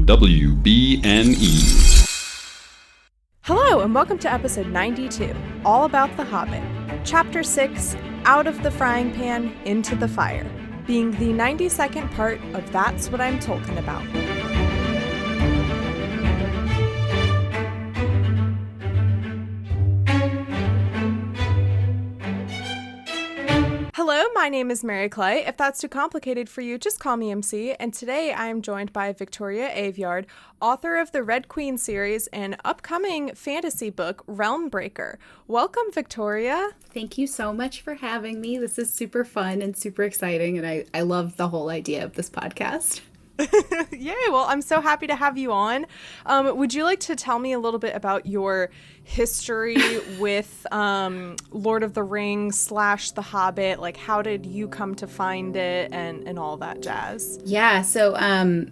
WBNE. Hello, and welcome to episode 92, all about The Hobbit. Chapter 6, Out of the Frying Pan, Into the Fire, being the 92nd part of That's What I'm Tolkien About. Hello, my name is Mary Clay. If that's too complicated for you, just call me MC. And today I am joined by Victoria Aveyard, author of the Red Queen series and upcoming fantasy book, Realm Breaker. Welcome, Victoria. Thank you so much for having me. This is super fun and super exciting, and I love the whole idea of this podcast. Yay, well, I'm so happy to have you on. Would you like to tell me a little bit about your history with Lord of the Rings / The Hobbit? Like, how did you come to find it and all that jazz? Yeah, so I'm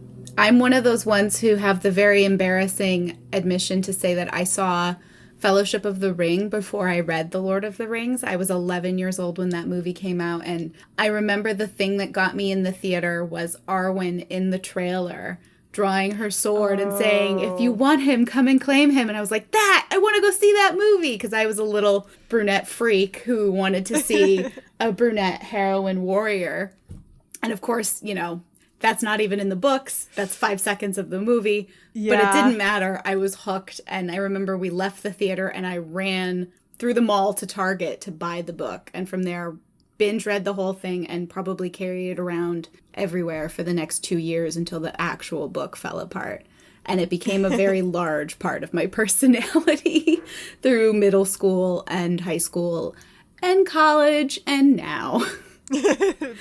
one of those ones who have the very embarrassing admission to say that I saw Fellowship of the Ring before I read The Lord of the Rings. I was 11 years old when that movie came out, and I remember the thing that got me in the theater was Arwen in the trailer drawing her sword and saying, "If you want him, come and claim him." And I was like, I want to go see that movie, because I was a little brunette freak who wanted to see a brunette heroine warrior. And of course, you know, that's not even in the books. That's 5 seconds of the movie. Yeah. But it didn't matter. I was hooked. And I remember we left the theater and I ran through the mall to Target to buy the book. And from there, binge read the whole thing and probably carried it around everywhere for the next 2 years until the actual book fell apart. And it became a very large part of my personality through middle school and high school and college and now.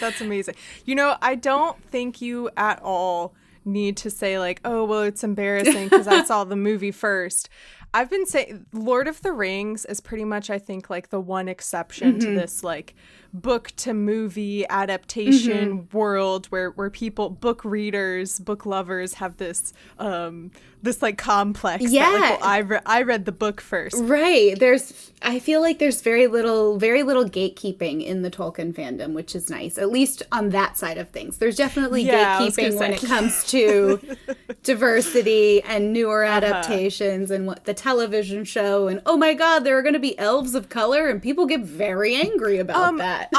That's amazing. You know, I don't think you at all need to say like, oh, well, it's embarrassing because I saw the movie first. I've been saying Lord of the Rings is pretty much, I think, like the one exception to this like book to movie adaptation world where people, book readers, book lovers have this this like complex that, like, well, I read the book first. Right. I feel like there's very little gatekeeping in the Tolkien fandom, which is nice, at least on that side of things. There's definitely gatekeeping when it comes to diversity and newer adaptations and what the television show, and oh my god, there are going to be elves of color, and people get very angry about that.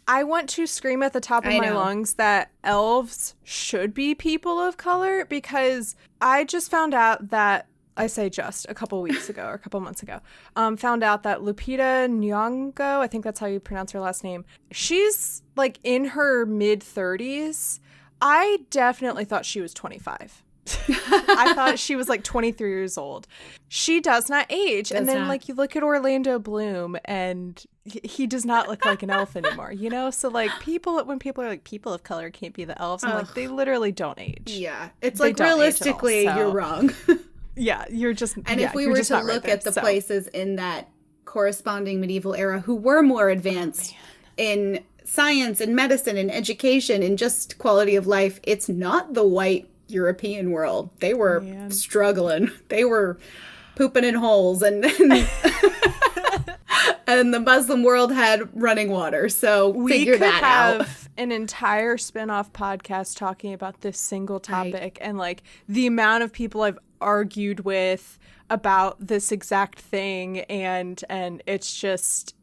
I want to scream at the top of my lungs that elves should be people of color, because I just found out that, I say just a couple weeks ago or a couple months ago, found out that Lupita Nyong'o, I think that's how you pronounce her last name, she's like in her mid-30s. I definitely thought she was 25. I thought she was like 23 years old. She does not age. Like you look at Orlando Bloom and he does not look like an elf anymore, you know? So like when people are like, people of color can't be the elves, I'm like, they literally don't age. Yeah. It's like, realistically, you're wrong. Yeah, you're just. And if we were to look at the places in that corresponding medieval era who were more advanced in science and medicine and education and just quality of life, it's not the white European world. They were struggling. They were pooping in holes, and and the Muslim world had running water. So figure that out. We could have an entire spin-off podcast talking about this single topic, and like the amount of people I've argued with about this exact thing, and it's just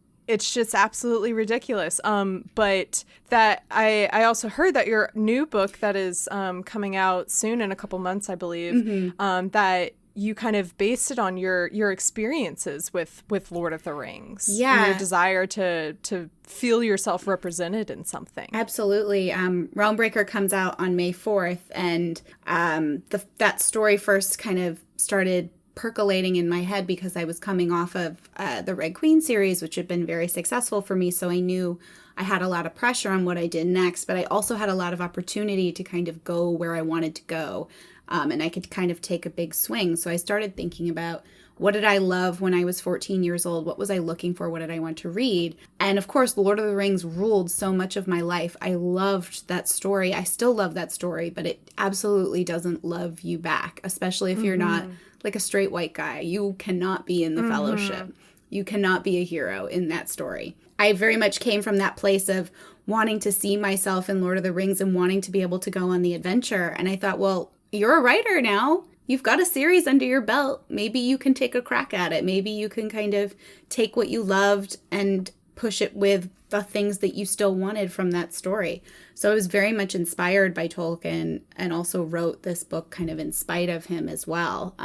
absolutely ridiculous. But that I also heard that your new book that is coming out soon in a couple months, I believe, that you kind of based it on your experiences with Lord of the Rings. Yeah. And your desire to feel yourself represented in something. Absolutely. Realm Breaker comes out on May 4th, and that story first kind of started percolating in my head because I was coming off of the Red Queen series, which had been very successful for me. So I knew I had a lot of pressure on what I did next, but I also had a lot of opportunity to kind of go where I wanted to go. And I could kind of take a big swing. So I started thinking about, what did I love when I was 14 years old? What was I looking for? What did I want to read? And of course, Lord of the Rings ruled so much of my life. I loved that story. I still love that story, but it absolutely doesn't love you back, especially if you're not like a straight white guy. You cannot be in the Fellowship. You cannot be a hero in that story. I very much came from that place of wanting to see myself in Lord of the Rings and wanting to be able to go on the adventure. And I thought, well, you're a writer now. You've got a series under your belt. Maybe you can take a crack at it. Maybe you can kind of take what you loved and push it with the things that you still wanted from that story. So I was very much inspired by Tolkien and also wrote this book kind of in spite of him as well.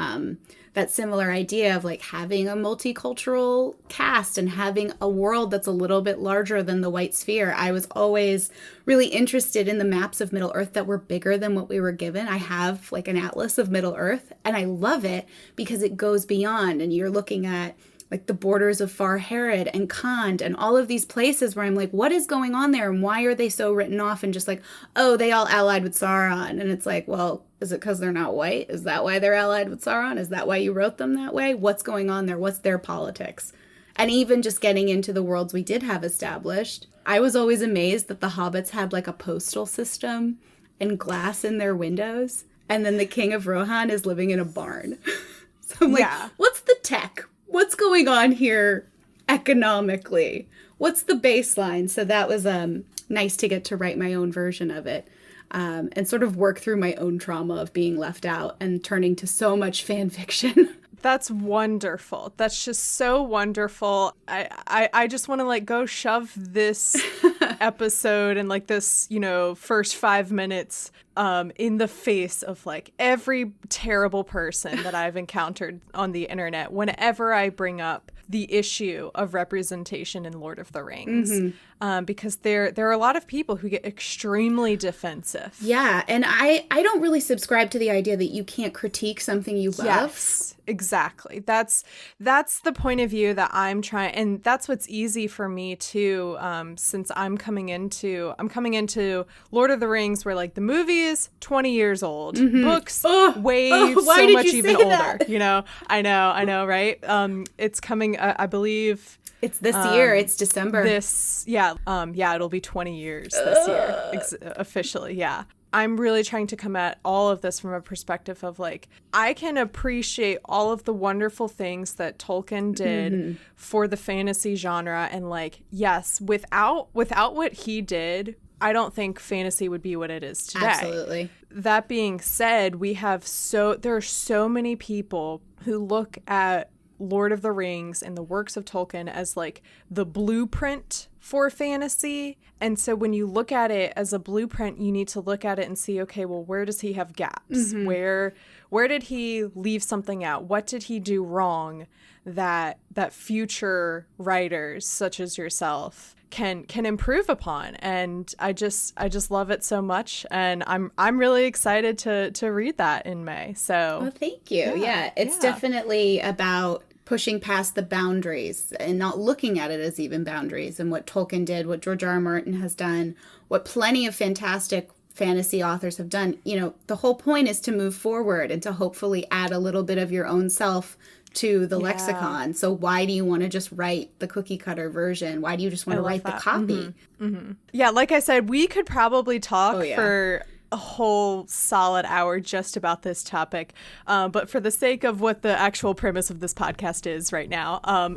That similar idea of like having a multicultural cast and having a world that's a little bit larger than the white sphere. I was always really interested in the maps of Middle Earth that were bigger than what we were given. I have like an atlas of Middle Earth and I love it because it goes beyond, and you're looking at like the borders of Far Herod and Khand and all of these places where I'm like, what is going on there? And why are they so written off and just like, oh, they all allied with Sauron? And it's like, well, is it because they're not white? Is that why they're allied with Sauron? Is that why you wrote them that way? What's going on there? What's their politics? And even just getting into the worlds we did have established, I was always amazed that the hobbits had like a postal system and glass in their windows. And then the King of Rohan is living in a barn. So I'm like, what's the tech? What's going on here economically? What's the baseline? So that was nice to get to write my own version of it and sort of work through my own trauma of being left out and turning to so much fan fiction. That's wonderful. That's just so wonderful. I just want to like go shove this episode and like this, you know, first 5 minutes in the face of like every terrible person that I've encountered on the internet whenever I bring up the issue of representation in Lord of the Rings. Because there are a lot of people who get extremely defensive. Yeah, and I don't really subscribe to the idea that you can't critique something you love. Yes, exactly. That's the point of view that I'm trying, and that's what's easy for me too, since I'm coming into Lord of the Rings where like the movie is 20 years old. Books so much even older. You know, I know, right? It's coming, I believe it's this year. It's December. It'll be 20 years this year, officially. Yeah. I'm really trying to come at all of this from a perspective of like, I can appreciate all of the wonderful things that Tolkien did for the fantasy genre. And like, yes, without what he did, I don't think fantasy would be what it is today. Absolutely. That being said, there are so many people who look at Lord of the Rings and the works of Tolkien as like the blueprint for fantasy. And so when you look at it as a blueprint, you need to look at it and see, okay, well, where does he have gaps? Where did he leave something out? What did he do wrong that future writers such as yourself can improve upon? And I just love it so much, and I'm really excited to read that in May. So well, thank you. Yeah, it's definitely about pushing past the boundaries and not looking at it as even boundaries. And what Tolkien did, what George R.R. Martin has done, what plenty of fantastic fantasy authors have done. You know, the whole point is to move forward and to hopefully add a little bit of your own self to the lexicon. So why do you want to just write the cookie cutter version? Why do you just want to write the copy? Yeah, like I said, we could probably talk for a whole solid hour just about this topic. But for the sake of what the actual premise of this podcast is right now,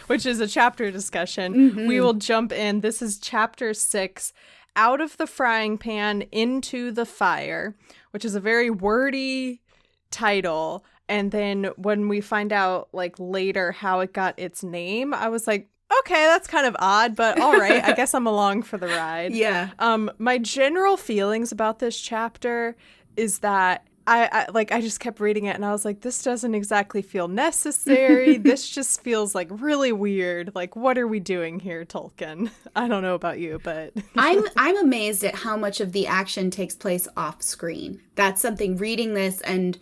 which is a chapter discussion, we will jump in. This is chapter 6, Out of the Frying Pan into the Fire, which is a very wordy title. And then when we find out like later how it got its name, I was like, okay, that's kind of odd, but all right, I guess I'm along for the ride. Yeah. My general feelings about this chapter is that I just kept reading it and I was like, this doesn't exactly feel necessary. This just feels like really weird. Like, what are we doing here, Tolkien? I don't know about you, but I'm amazed at how much of the action takes place off screen. That's something, reading this and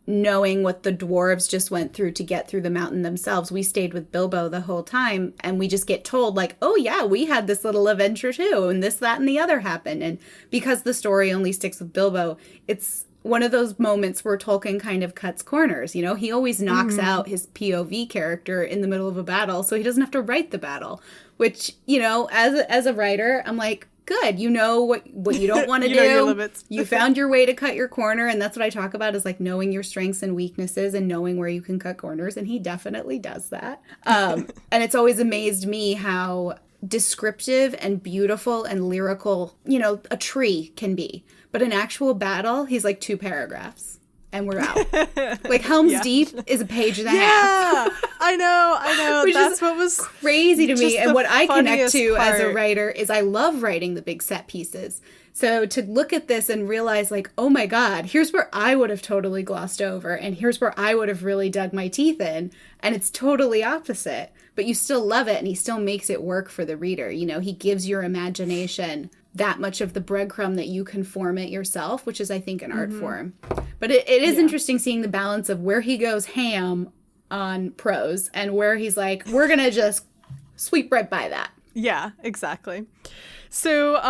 knowing what the dwarves just went through to get through the mountain themselves. We stayed with Bilbo the whole time and we just get told like, oh yeah, we had this little adventure too, and this, that, and the other happened. And because the story only sticks with Bilbo, it's one of those moments where Tolkien kind of cuts corners. You know, he always knocks out his POV character in the middle of a battle, so he doesn't have to write the battle, which, you know, as a writer, I'm like, good. You know what you don't want to do. Know your limits. You found your way to cut your corner, and that's what I talk about is like knowing your strengths and weaknesses and knowing where you can cut corners, and he definitely does that. And it's always amazed me how descriptive and beautiful and lyrical, you know, a tree can be. But an actual battle, he's like 2 paragraphs. And we're out. Like Helm's Deep is a page and a half. Yeah, I know. That's what was crazy to me. And what I connect to part. as a writer is I love writing the big set pieces. So to look at this and realize like, oh my God, here's where I would have totally glossed over. And here's where I would have really dug my teeth in. And it's totally opposite. But you still love it and he still makes it work for the reader. You know, he gives your imagination that much of the breadcrumb that you can form it yourself, which is, I think, an art form. But it is interesting seeing the balance of where he goes ham on prose and where he's like, we're going to just sweep right by that. Yeah, exactly. So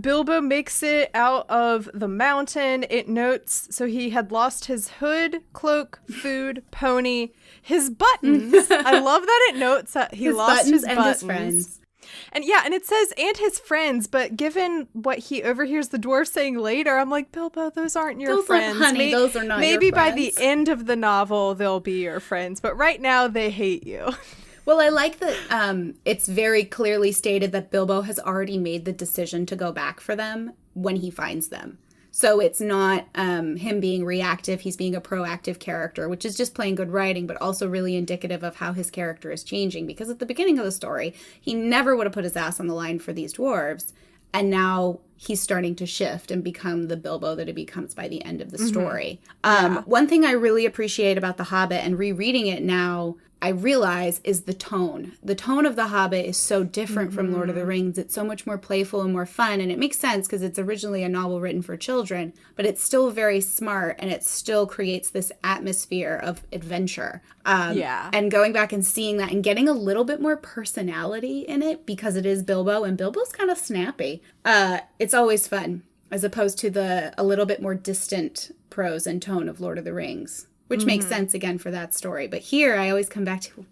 Bilbo makes it out of the mountain. It notes, so he had lost his hood, cloak, food, pony, his buttons. I love that it notes that he lost his buttons. And his friends. And yeah, and it says, and his friends, but given what he overhears the dwarf saying later, I'm like, Bilbo, those aren't your friends. Honey, those are not your friends. Maybe by the end of the novel, they'll be your friends, but right now they hate you. Well, I like that it's very clearly stated that Bilbo has already made the decision to go back for them when he finds them. So it's not him being reactive. He's being a proactive character, which is just plain good writing, but also really indicative of how his character is changing. Because at the beginning of the story, he never would have put his ass on the line for these dwarves. And now he's starting to shift and become the Bilbo that he becomes by the end of the story. One thing I really appreciate about The Hobbit and rereading it now, I realize, is the tone. The tone of The Hobbit is so different from Lord of the Rings. It's so much more playful and more fun. And it makes sense because it's originally a novel written for children, but it's still very smart and it still creates this atmosphere of adventure. And going back and seeing that and getting a little bit more personality in it because it is Bilbo and Bilbo's kind of snappy. It's always fun as opposed to a little bit more distant prose and tone of Lord of the Rings. Which makes sense, again, for that story. But here, I always come back to,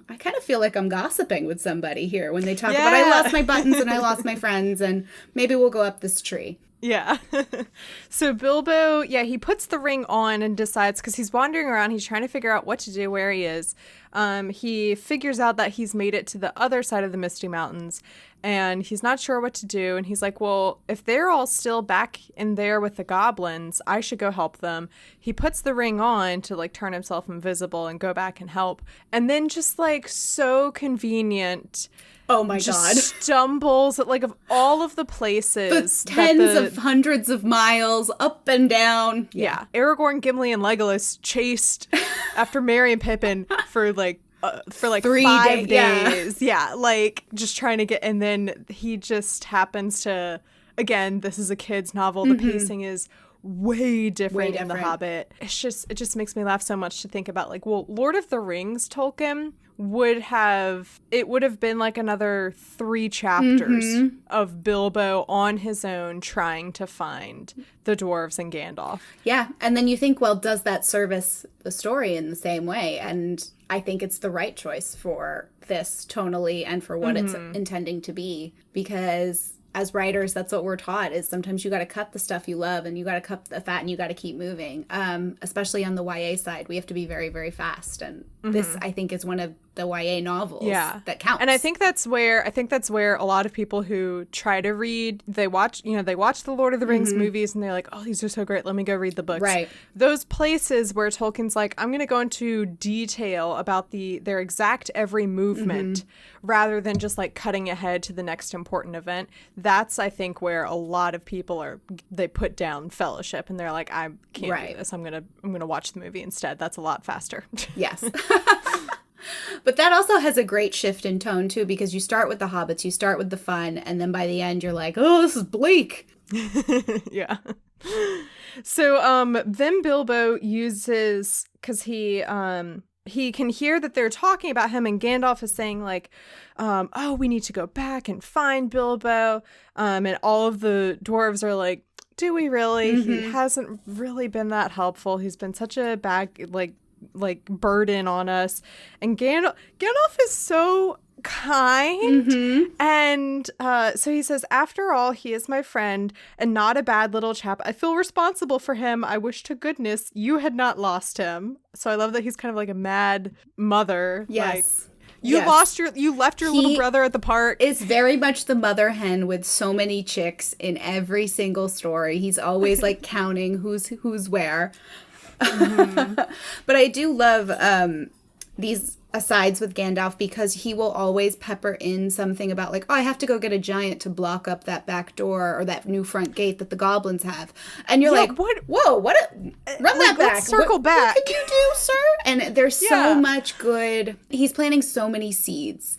I kind of feel like I'm gossiping with somebody here when they talk about, I lost my buttons and I lost my friends, and maybe we'll go up this tree. Yeah. So Bilbo, he puts the ring on and decides, because he's wandering around, he's trying to figure out what to do, where he is. He figures out that he's made it to the other side of the Misty Mountains, and he's not sure what to do. And he's like, well, if they're all still back in there with the goblins, I should go help them. He puts the ring on to like turn himself invisible and go back and help. And then just like so convenient. Oh my God. Stumbles at like of all of the places. The tens of hundreds of miles up and down. Yeah. Aragorn, Gimli, and Legolas chased after Merry and Pippin for like 3 days. Yeah. Like just trying to get, and then he just happens to, again, this is a kid's novel. The pacing is way different in The Hobbit. It just makes me laugh so much to think about like, well, Lord of the Rings, Tolkien would have been like another 3 chapters of Bilbo on his own trying to find the dwarves and Gandalf. Yeah. And then you think, well, does that service the story in the same way? And I think it's the right choice for this tonally and for what it's intending to be, because as writers, that's what we're taught, is sometimes you got to cut the stuff you love and you got to cut the fat and you got to keep moving. Especially on the YA side, we have to be very, very fast. And this, I think, is one of the YA novels that counts. And I think that's where a lot of people who try to read, they watch the Lord of the Rings movies and they're like, oh, these are so great, let me go read the books. Right. Those places where Tolkien's like, I'm going to go into detail about their exact every movement rather than just like cutting ahead to the next important event. That's, I think, where a lot of people they put down Fellowship and they're like, I can't do this. I'm gonna watch the movie instead. That's a lot faster. Yes. But that also has a great shift in tone, too, because you start with the hobbits, you start with the fun, and then by the end you're like, oh, this is bleak. Yeah. So then Bilbo uses, because he can hear that they're talking about him, and Gandalf is saying like, oh, we need to go back and find Bilbo. And all of the dwarves are like, do we really? He hasn't really been that helpful. He's been such a bad, like burden on us. And Gandalf is so kind. And so he says, after all, he is my friend and not a bad little chap. I feel responsible for him. I wish to goodness you had not lost him. So I love that he's kind of like a mad mother. Yes. You left your little brother at the park. Is very much the mother hen with so many chicks in every single story. He's always like counting who's where. Mm-hmm. But I do love these asides with Gandalf because he will always pepper in something about like, oh, I have to go get a giant to block up that back door or that new front gate that the goblins have. And you're like, what? Whoa, what? Run that back. Let's circle back. What can you do, sir? And there's so much good. He's planting so many seeds.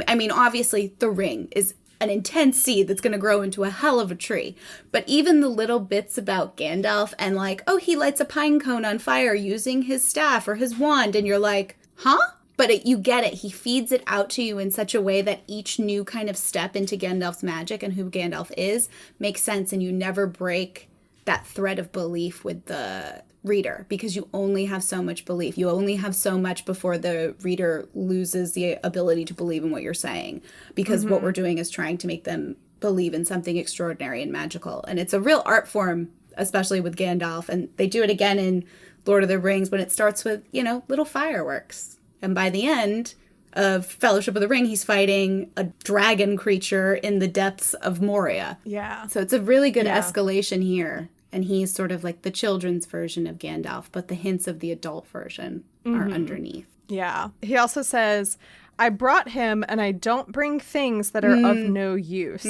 I mean, obviously, the ring is an intense seed that's going to grow into a hell of a tree. But even the little bits about Gandalf and like, oh, he lights a pine cone on fire using his staff or his wand. And you're like, huh? But you get it. He feeds it out to you in such a way that each new kind of step into Gandalf's magic and who Gandalf is makes sense. And you never break that thread of belief with the reader because you only have so much belief. You only have so much before the reader loses the ability to believe in what you're saying. Because what we're doing is trying to make them believe in something extraordinary and magical. And it's a real art form, especially with Gandalf. And they do it again in Lord of the Rings when it starts with, little fireworks. And by the end of Fellowship of the Ring, he's fighting a dragon creature in the depths of Moria. Yeah. So it's a really good escalation here. And he's sort of like the children's version of Gandalf, but the hints of the adult version are underneath. Yeah. He also says, I brought him and I don't bring things that are of no use.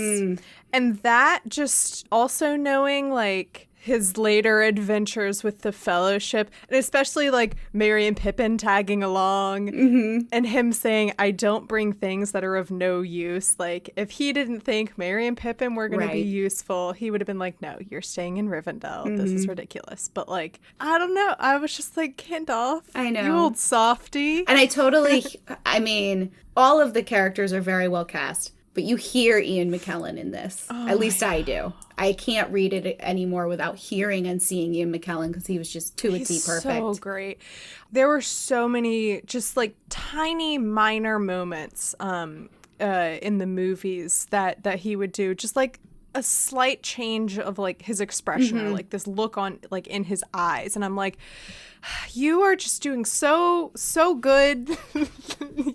And that just also knowing like his later adventures with the Fellowship, and especially like Merry and Pippin tagging along and him saying, I don't bring things that are of no use. Like if he didn't think Merry and Pippin were going to be useful, he would have been like, no, you're staying in Rivendell. This is ridiculous. But like, I don't know. I was just like, Gandalf, I know. You old softy. And I totally, I mean, all of the characters are very well cast. But you hear Ian McKellen in this. At least I do. I can't read it anymore without hearing and seeing Ian McKellen because he was just to a T perfect. So great. There were so many just like tiny minor moments in the movies that he would do. Just like a slight change of like his expression or like this look on like in his eyes. And I'm like, you are just doing so good.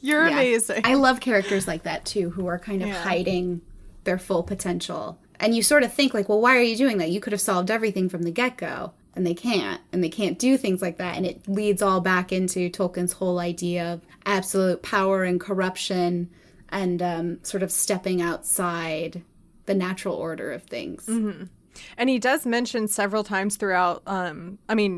You're amazing. I love characters like that too, who are kind of hiding their full potential. And you sort of think like, well, why are you doing that? You could have solved everything from the get-go. And they can't. And they can't do things like that. And it leads all back into Tolkien's whole idea of absolute power and corruption and sort of stepping outside the natural order of things. And he does mention several times throughout,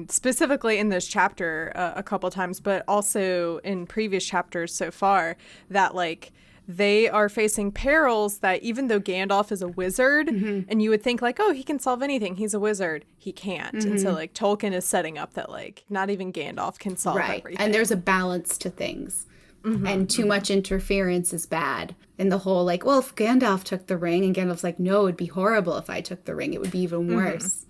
specifically in this chapter a couple times, but also in previous chapters so far, that like they are facing perils that even though Gandalf is a wizard and you would think like, oh, he can solve anything. He's a wizard. He can't. And so like Tolkien is setting up that like not even Gandalf can solve everything. And there's a balance to things. And too much interference is bad. And the whole like, well, if Gandalf took the ring, and Gandalf's like, no, it'd be horrible if I took the ring. It would be even worse.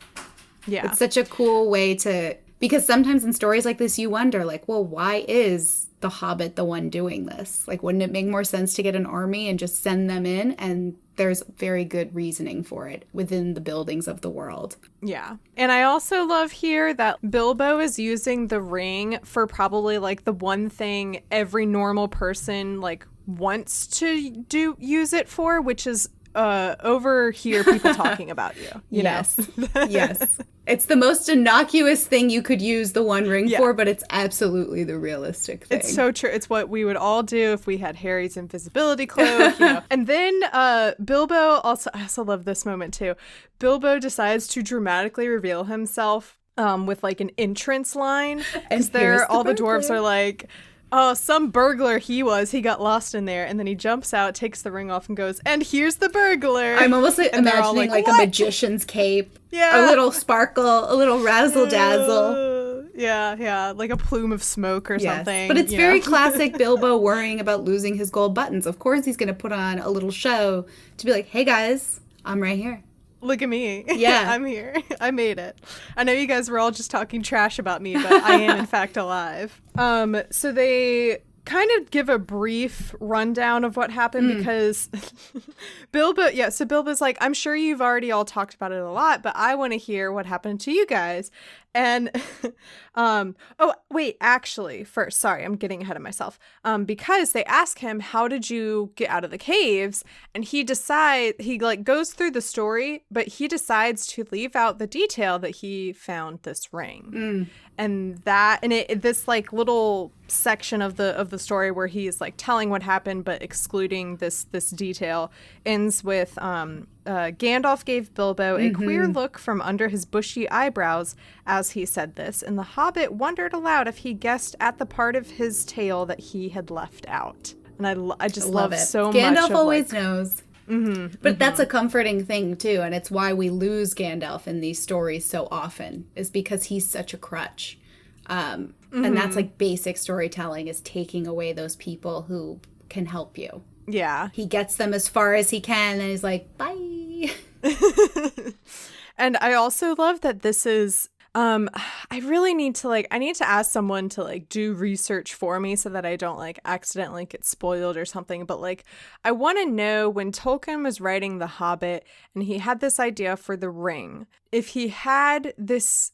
Yeah. It's such a cool way to, because sometimes in stories like this, you wonder like, well, why is the Hobbit the one doing this? Like, wouldn't it make more sense to get an army and just send them in? And there's very good reasoning for it within the buildings of the world. Yeah. And I also love here that Bilbo is using the ring for probably like the one thing every normal person like wants to use it for, which is overhear people talking about you. Yes. Yes. It's the most innocuous thing you could use the One Ring for, but it's absolutely the realistic thing. It's so true. It's what we would all do if we had Harry's invisibility cloak, And then Bilbo also, I also love this moment too. Bilbo decides to dramatically reveal himself with like an entrance line. And all the dwarves are like, oh, some burglar he got lost in there. And then he jumps out, takes the ring off and goes, and here's the burglar. I'm almost like imagining like a magician's cape. Yeah. A little sparkle, a little razzle dazzle. Yeah. Like a plume of smoke or something. But it's very classic Bilbo worrying about losing his gold buttons. Of course he's going to put on a little show to be like, hey guys, I'm right here. Look at me. Yeah. I'm here. I made it. I know you guys were all just talking trash about me, but I am in fact alive. So they kind of give a brief rundown of what happened because so Bilbo's like, I'm sure you've already all talked about it a lot, but I want to hear what happened to you guys. And actually, first, sorry, I'm getting ahead of myself. Because they ask him, how did you get out of the caves? And he goes through the story, but he decides to leave out the detail that he found this ring. And this like little section of the story where he's like telling what happened but excluding this detail ends with Gandalf gave Bilbo a queer look from under his bushy eyebrows as he said this, and the Hobbit wondered aloud if he guessed at the part of his tale that he had left out. And I just love it so Gandalf much. Gandalf always knows. But that's a comforting thing too, and it's why we lose Gandalf in these stories so often, is because he's such a crutch. And that's like basic storytelling, is taking away those people who can help you. Yeah. He gets them as far as he can, and he's like, bye. And I also love that this is I really need to I need to ask someone to do research for me so that I don't accidentally get spoiled or something. But I want to know, when Tolkien was writing The Hobbit and he had this idea for the ring, if he had this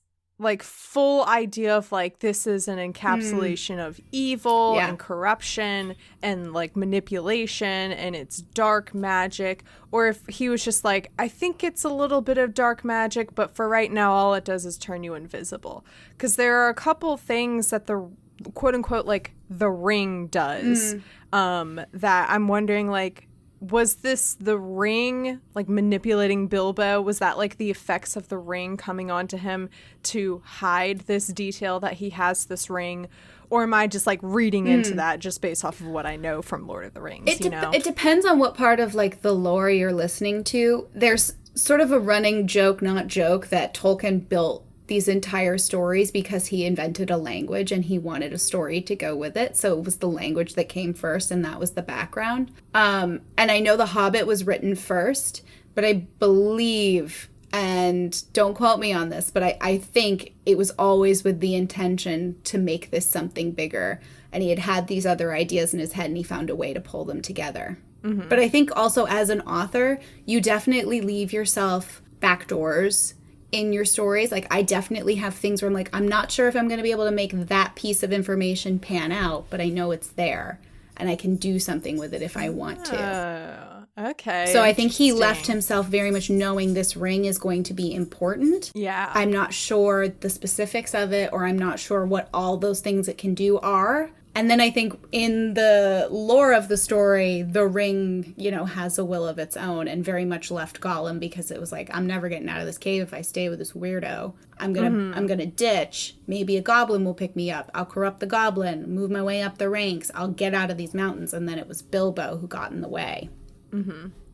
full idea of this is an encapsulation of evil and corruption and manipulation and it's dark magic, or if he was just I think it's a little bit of dark magic, but for right now all it does is turn you invisible. Because there are a couple things that the quote unquote the ring does that I'm wondering was this the ring manipulating Bilbo? Was that the effects of the ring coming onto him to hide this detail that he has this ring? Or am I just reading into that just based off of what I know from Lord of the Rings? It depends on what part of the lore you're listening to. There's sort of a running joke, not joke, that Tolkien built these entire stories because he invented a language and he wanted a story to go with it. So it was the language that came first, and that was the background. And I know The Hobbit was written first, but I believe, and don't quote me on this, but I think it was always with the intention to make this something bigger. And he had these other ideas in his head and he found a way to pull them together. But I think also as an author, you definitely leave yourself back doors in your stories. I definitely have things where I'm I'm not sure if I'm going to be able to make that piece of information pan out, but I know it's there and I can do something with it if I want to. Okay. So I think he left himself very much knowing this ring is going to be important. Yeah. I'm not sure the specifics of it, or I'm not sure what all those things it can do are. And then I think in the lore of the story, the ring, has a will of its own, and very much left Gollum because it was I'm never getting out of this cave if I stay with this weirdo. I'm gonna ditch. Maybe a goblin will pick me up. I'll corrupt the goblin, move my way up the ranks. I'll get out of these mountains. And then it was Bilbo who got in the way.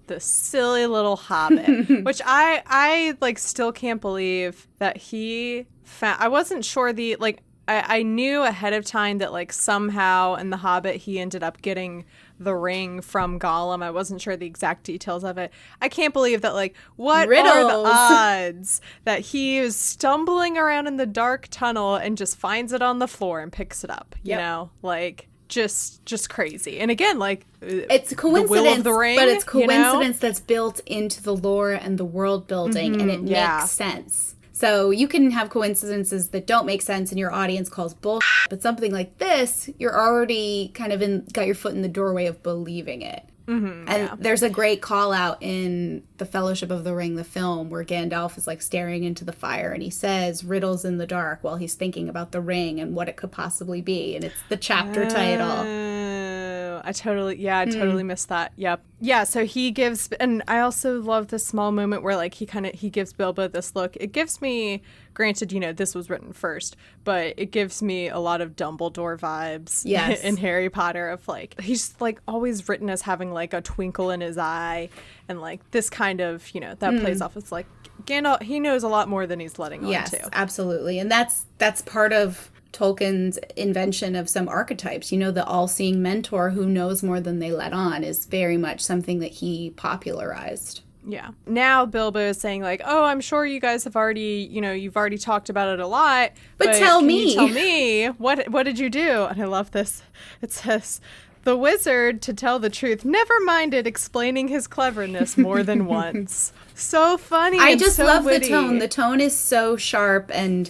The silly little hobbit, which I still can't believe that he found. I wasn't sure I knew ahead of time that somehow in The Hobbit he ended up getting the ring from Gollum. I wasn't sure the exact details of it. I can't believe that what Riddles. are the odds that he is stumbling around in the dark tunnel and just finds it on the floor and picks it up, you know? Just crazy. And again, it's coincidence, the will of the ring, but it's coincidence that's built into the lore and the world building, and it makes sense. So you can have coincidences that don't make sense and your audience calls bullshit, but something like this, you're already kind of got your foot in the doorway of believing it. There's a great call out in The Fellowship of the Ring, the film, where Gandalf is staring into the fire and he says riddles in the dark while he's thinking about the ring and what it could possibly be. And it's the chapter title. I totally missed that. Yep. Yeah, so he gives, and I also love this small moment where he gives Bilbo this look. It gives me, granted, this was written first, but it gives me a lot of Dumbledore vibes in Harry Potter of he's always written as having a twinkle in his eye, and this kind of, that plays off as Gandalf, he knows a lot more than he's letting on to. Yes, absolutely. And that's part of Tolkien's invention of some archetypes. The all-seeing mentor who knows more than they let on is very much something that he popularized. Yeah. Now Bilbo is saying like, oh, I'm sure you guys have already, you've already talked about it a lot. But tell me. Tell me, what did you do? And I love this. It says, the wizard, to tell the truth, never minded explaining his cleverness more than once. So funny. I just love witty. the tone. The tone is so sharp, and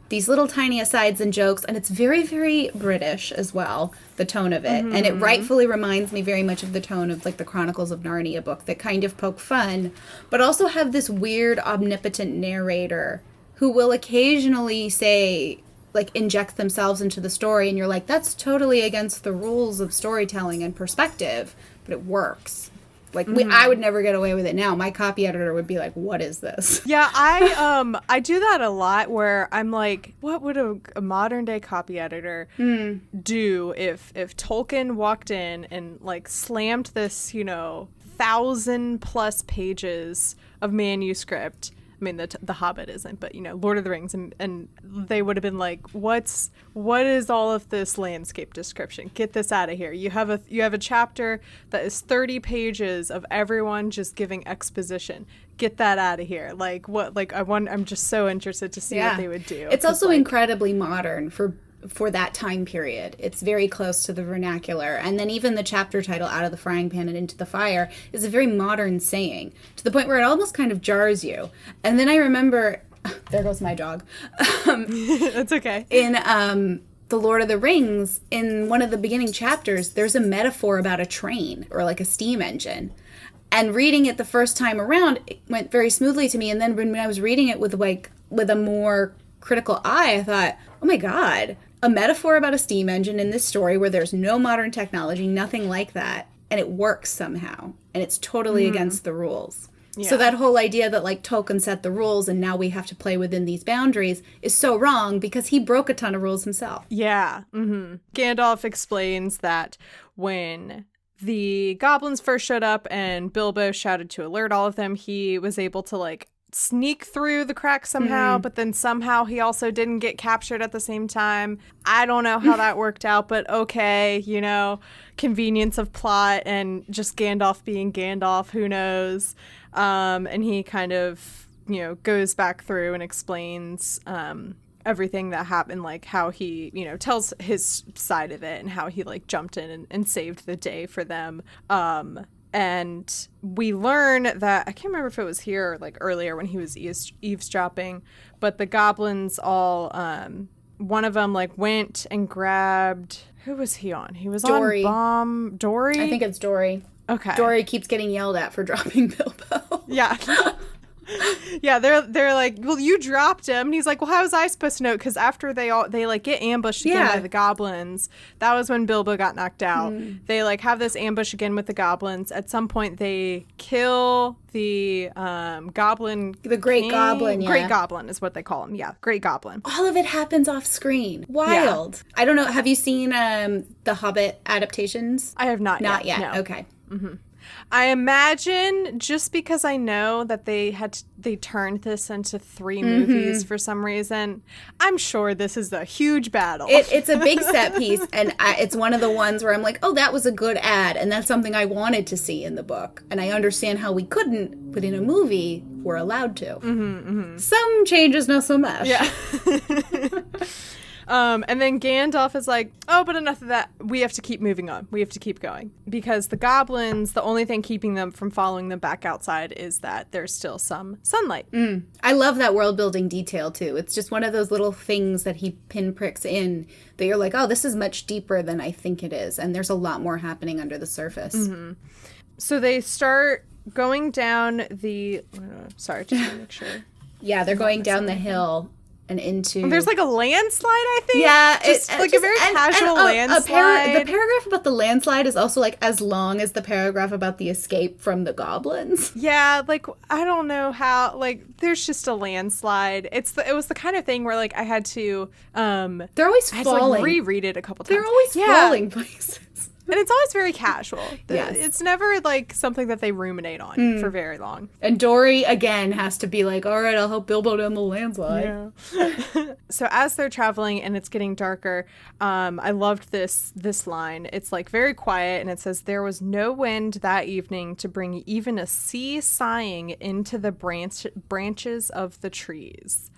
these little tiny asides and jokes, and it's very, very British as well, the tone of it. Mm-hmm. And it rightfully reminds me very much of the tone of like the Chronicles of Narnia book that kind of poke fun, but also have this weird omnipotent narrator who will occasionally say, like, inject themselves into the story, and you're like, that's totally against the rules of storytelling and perspective, but it works. Like, I would never get away with it now. My copy editor would be like, what is this? Yeah, I do that a lot where I'm like, what would a modern day copy editor do if Tolkien walked in and like slammed this, 1,000+ pages of manuscript? I mean, the Hobbit isn't, but, Lord of the Rings, and they would have been like, what is all of this landscape description? Get this out of here. You have a chapter that is 30 pages of everyone just giving exposition. Get that out of here. Like, what, like, I'm just so interested to see what they would do. It's also incredibly modern for that time period. It's very close to the vernacular. And then even the chapter title, Out of the Frying Pan and Into the Fire, is a very modern saying, to the point where it almost kind of jars you. And then I remember, there goes my dog. That's okay. In The Lord of the Rings, in one of the beginning chapters, there's a metaphor about a train or like a steam engine. And reading it the first time around, it went very smoothly to me. And then when I was reading it with a more critical eye, I thought, oh my God, a metaphor about a steam engine in this story where there's no modern technology, nothing like that, and it works somehow, and it's totally against the rules. Yeah. So that whole idea that like Tolkien set the rules and now we have to play within these boundaries is so wrong because he broke a ton of rules himself. Yeah. Mm-hmm. Gandalf explains that when the goblins first showed up and Bilbo shouted to alert all of them, he was able to like sneak through the cracks somehow, but then somehow he also didn't get captured at the same time. I don't know how that worked out, but okay, convenience of plot and just Gandalf being Gandalf, who knows? And he kind of, goes back through and explains everything that happened, like how he, tells his side of it and how he like jumped in and saved the day for them. And we learn that, I can't remember if it was here or like earlier when he was eavesdropping, but the goblins all, one of them like went and grabbed, who was he on? He was Dory. on Dory? I think it's Dory. Okay. Dory keeps getting yelled at for dropping Bilbo. Yeah. Yeah, they're like, well, you dropped him. And he's like, well, how was I supposed to know? Because after they like get ambushed again by the goblins, that was when Bilbo got knocked out. They like have this ambush again with the goblins. At some point, they kill the goblin. The Great King? Goblin, Great Goblin is what they call him. Yeah, Great Goblin. All of it happens off screen. Wild. Yeah. I don't know. Have you seen the Hobbit adaptations? I have not yet. Not yet. No. Okay. Mm-hmm. I imagine just because I know that they turned this into 3 movies for some reason, I'm sure this is a huge battle. It's a big set piece, and it's one of the ones where I'm like, oh, that was a good ad, and that's something I wanted to see in the book. And I understand how we couldn't, but in a movie, we're allowed to. Some changes, not so much. Yeah. And then Gandalf is like, oh, but enough of that. We have to keep moving on. We have to keep going. Because the goblins, the only thing keeping them from following them back outside is that there's still some sunlight. I love that world building detail, too. It's just one of those little things that he pinpricks in that you're like, oh, this is much deeper than I think it is. And there's a lot more happening under the surface. So they start going down the... sorry, just to make sure. Yeah, they're going down the hill. And into... There's like a landslide, I think? Yeah. Just a very casual landslide. The paragraph about the landslide is also like as long as the paragraph about the escape from the goblins. Yeah, like, I don't know how, like, there's just a landslide. It was the kind of thing where, like, I had to... They're always falling. I had to, like, reread it a couple times. They're always falling places. And it's always very casual. Yes. It's never like something that they ruminate on for very long. And Dory, again, has to be like, all right, I'll help Bilbo down the landslide. Yeah. So as they're traveling and it's getting darker, I loved this line. It's like very quiet, and it says, there was no wind that evening to bring even a sea sighing into the branches of the trees.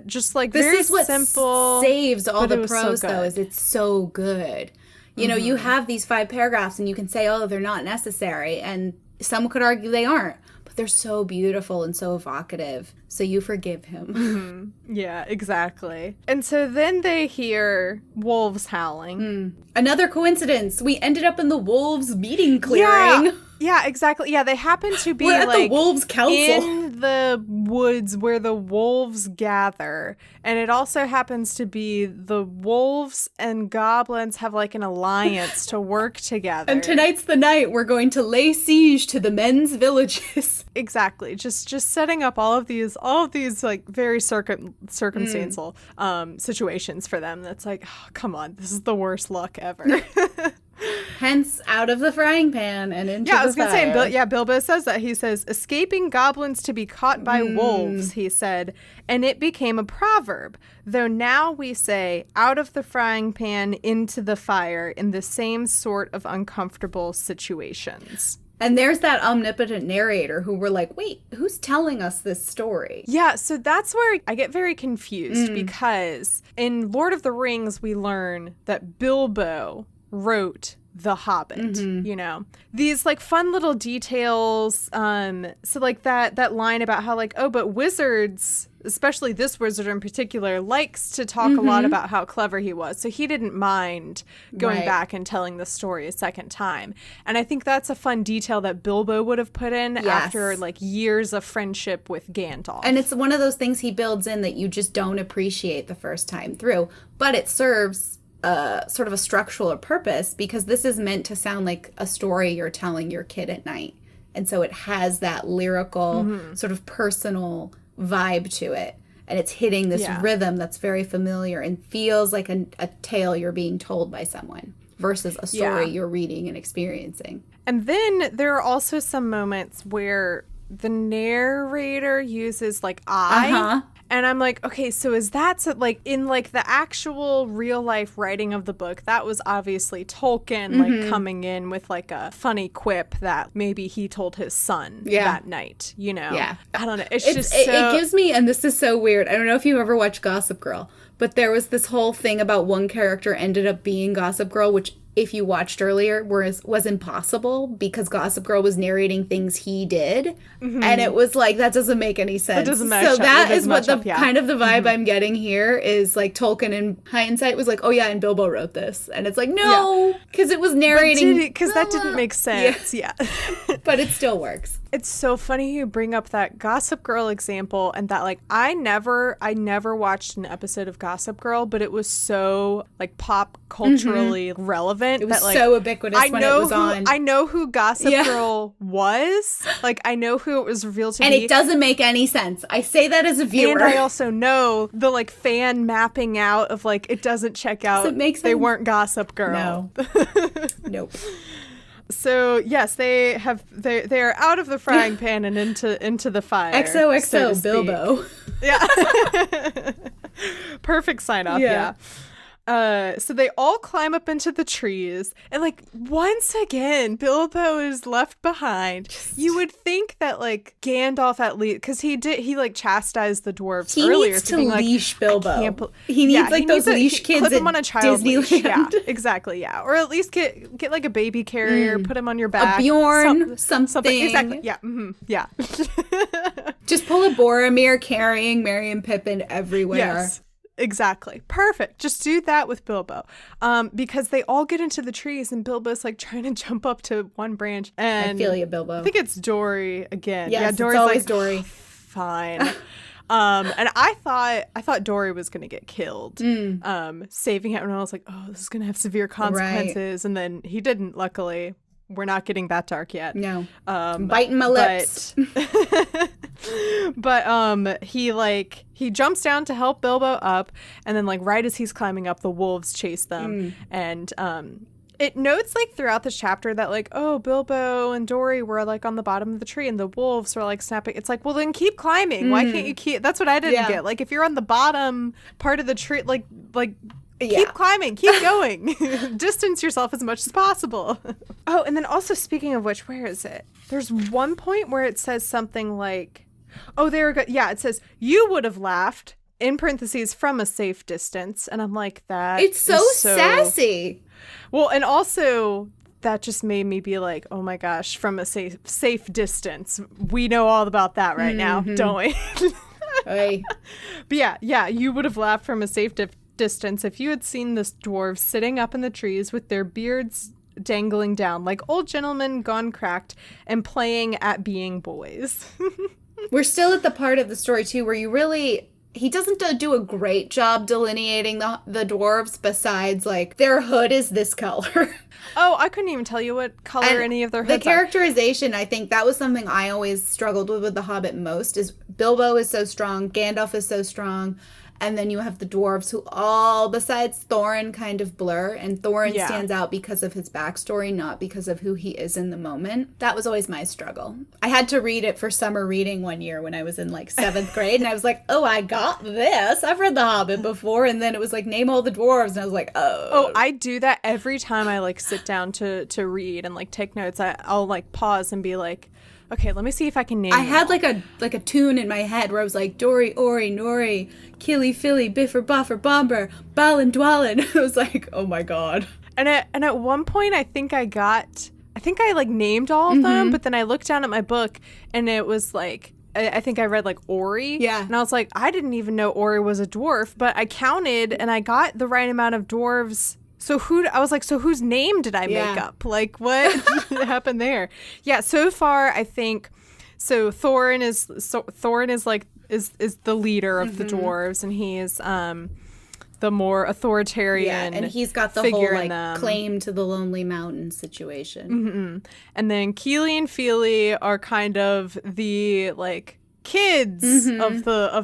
Just like this very is what simple. Saves all the prose, so though, is it's so good. You know, you have these 5 paragraphs and you can say, oh, they're not necessary. And some could argue they aren't. But they're so beautiful and so evocative. So you forgive him. Mm-hmm. Yeah, exactly. And so then they hear wolves howling. Another coincidence. We ended up in the wolves meeting clearing. Yeah, exactly. Yeah, they happen to be We're at like the wolves council in the woods where the wolves gather. And it also happens to be the wolves and goblins have like an alliance to work together. And tonight's the night we're going to lay siege to the men's villages. Exactly. Just setting up all of these like very circumstantial situations for them. That's like, oh, come on, this is the worst luck ever. Hence, out of the frying pan and into the fire. I was going to say, Bilbo says that. He says, escaping goblins to be caught by wolves, he said, and it became a proverb. Though now we say, out of the frying pan into the fire in the same sort of uncomfortable situations. And there's that omnipotent narrator who we're like, wait, who's telling us this story? Yeah, so that's where I get very confused because in Lord of the Rings, we learn that Bilbo wrote The Hobbit, you know, these like fun little details. So like that line about how like, oh, but wizards, especially this wizard in particular, likes to talk a lot about how clever he was. So he didn't mind going back and telling the story a second time. And I think that's a fun detail that Bilbo would have put in after like years of friendship with Gandalf. And it's one of those things he builds in that you just don't appreciate the first time through, but it serves sort of a structural purpose because this is meant to sound like a story you're telling your kid at night. And so it has that lyrical sort of personal vibe to it. And it's hitting this rhythm that's very familiar and feels like a tale you're being told by someone versus a story you're reading and experiencing. And then there are also some moments where the narrator uses like I. And I'm like, okay, so is that so, like in like the actual real life writing of the book, that was obviously Tolkien like coming in with like a funny quip that maybe he told his son that night, you know? Yeah. I don't know. It gives me, and this is so weird. I don't know if you ever watched Gossip Girl, but there was this whole thing about one character ended up being Gossip Girl, which if you watched earlier was impossible because Gossip Girl was narrating things he did. And it was like, that doesn't make any sense. It doesn't so that is what the kind of the vibe I'm getting here is like Tolkien in hindsight was like, oh yeah, and Bilbo wrote this. And it's like, no, because it was narrating. Because that didn't make sense. Yeah. But it still works. It's so funny you bring up that Gossip Girl example and that like I never watched an episode of Gossip Girl, but it was so like pop culturally relevant. It was that, like, so ubiquitous when it was on. I know who Gossip Girl was. Like I know who it was revealed to be. And it doesn't make any sense. I say that as a viewer. And I also know the like fan mapping out of like it doesn't check out. Does it make sense? They weren't Gossip Girl. No. Nope. So yes, they are out of the frying pan and into the fire. XOXO so Bilbo. Yeah. Perfect sign off. Yeah. So they all climb up into the trees, and like once again, Bilbo is left behind. You would think that like Gandalf at least, because he like chastised the dwarves earlier. He needs to leash like, Bilbo. He needs like those leash kids put him on a child Disneyland. Leash. Yeah, exactly. Yeah, or at least get like a baby carrier, put him on your back. A Bjorn, something. Exactly. Yeah. Yeah. Just pull a Boromir carrying Merry and Pippin everywhere. Yes. Exactly. Perfect. Just do that with Bilbo. Because they all get into the trees and Bilbo's like trying to jump up to one branch. And I feel you, Bilbo. I think it's Dory again. Yes, yeah, Dory's it's always like, Dory. Oh, fine. And I thought Dory was going to get killed, saving him. And I was like, oh, this is going to have severe consequences. Right. And then he didn't, luckily. We're not getting that dark yet. No. Biting my lips. But he jumps down to help Bilbo up, and then like right as he's climbing up, the wolves chase them. And It notes like throughout the chapter that like, oh, Bilbo and Dory were like on the bottom of the tree and the wolves were like snapping. It's like, well, then keep climbing. Why can't you keep? That's what I didn't get. Like, if you're on the bottom part of the tree, like keep climbing, keep going. Distance yourself as much as possible. Oh, and then also speaking of which, where is it? There's one point where it says something like, oh, there we go. Yeah, it says you would have laughed in parentheses from a safe distance, and I'm like, that. It's so sassy. Well, and also that just made me be like, oh my gosh, from a safe distance. We know all about that right now, don't we? Hey. But yeah, you would have laughed from a safe distance if you had seen this dwarves sitting up in the trees with their beards dangling down like old gentlemen gone cracked and playing at being boys. We're still at the part of the story too where he doesn't do a great job delineating the dwarves besides like their hood is this color. Oh, I couldn't even tell you what color any of their hoods are. The characterization, I think that was something I always struggled with The Hobbit most, is Bilbo is so strong, Gandalf is so strong, and then you have the dwarves who all, besides Thorin, kind of blur. And Thorin stands out because of his backstory, not because of who he is in the moment. That was always my struggle. I had to read it for summer reading one year when I was in like 7th grade. And I was like, oh, I got this. I've read The Hobbit before. And then it was like, name all the dwarves. And I was like, oh. Oh, I do that every time I like sit down to read and like take notes. I'll like pause and be like, okay, let me see if I can name I had all. like a tune in my head where I was like, Dory, Ori, Nori, Killy, Philly, Biffer, Buffer, Bomber, Balin, Dwalin. I was like, oh my God. And at one point, I think I like named all of them, but then I looked down at my book and it was like, I think I read like Ori. Yeah. And I was like, I didn't even know Ori was a dwarf, but I counted and I got the right amount of dwarves. So whose name did I make up? Like, what happened there? Yeah, so far I think Thorin is the leader of the dwarves, and he is the more authoritarian. And he's got the whole like claim to the Lonely Mountain situation. And then Keely and Feely are kind of the like kids of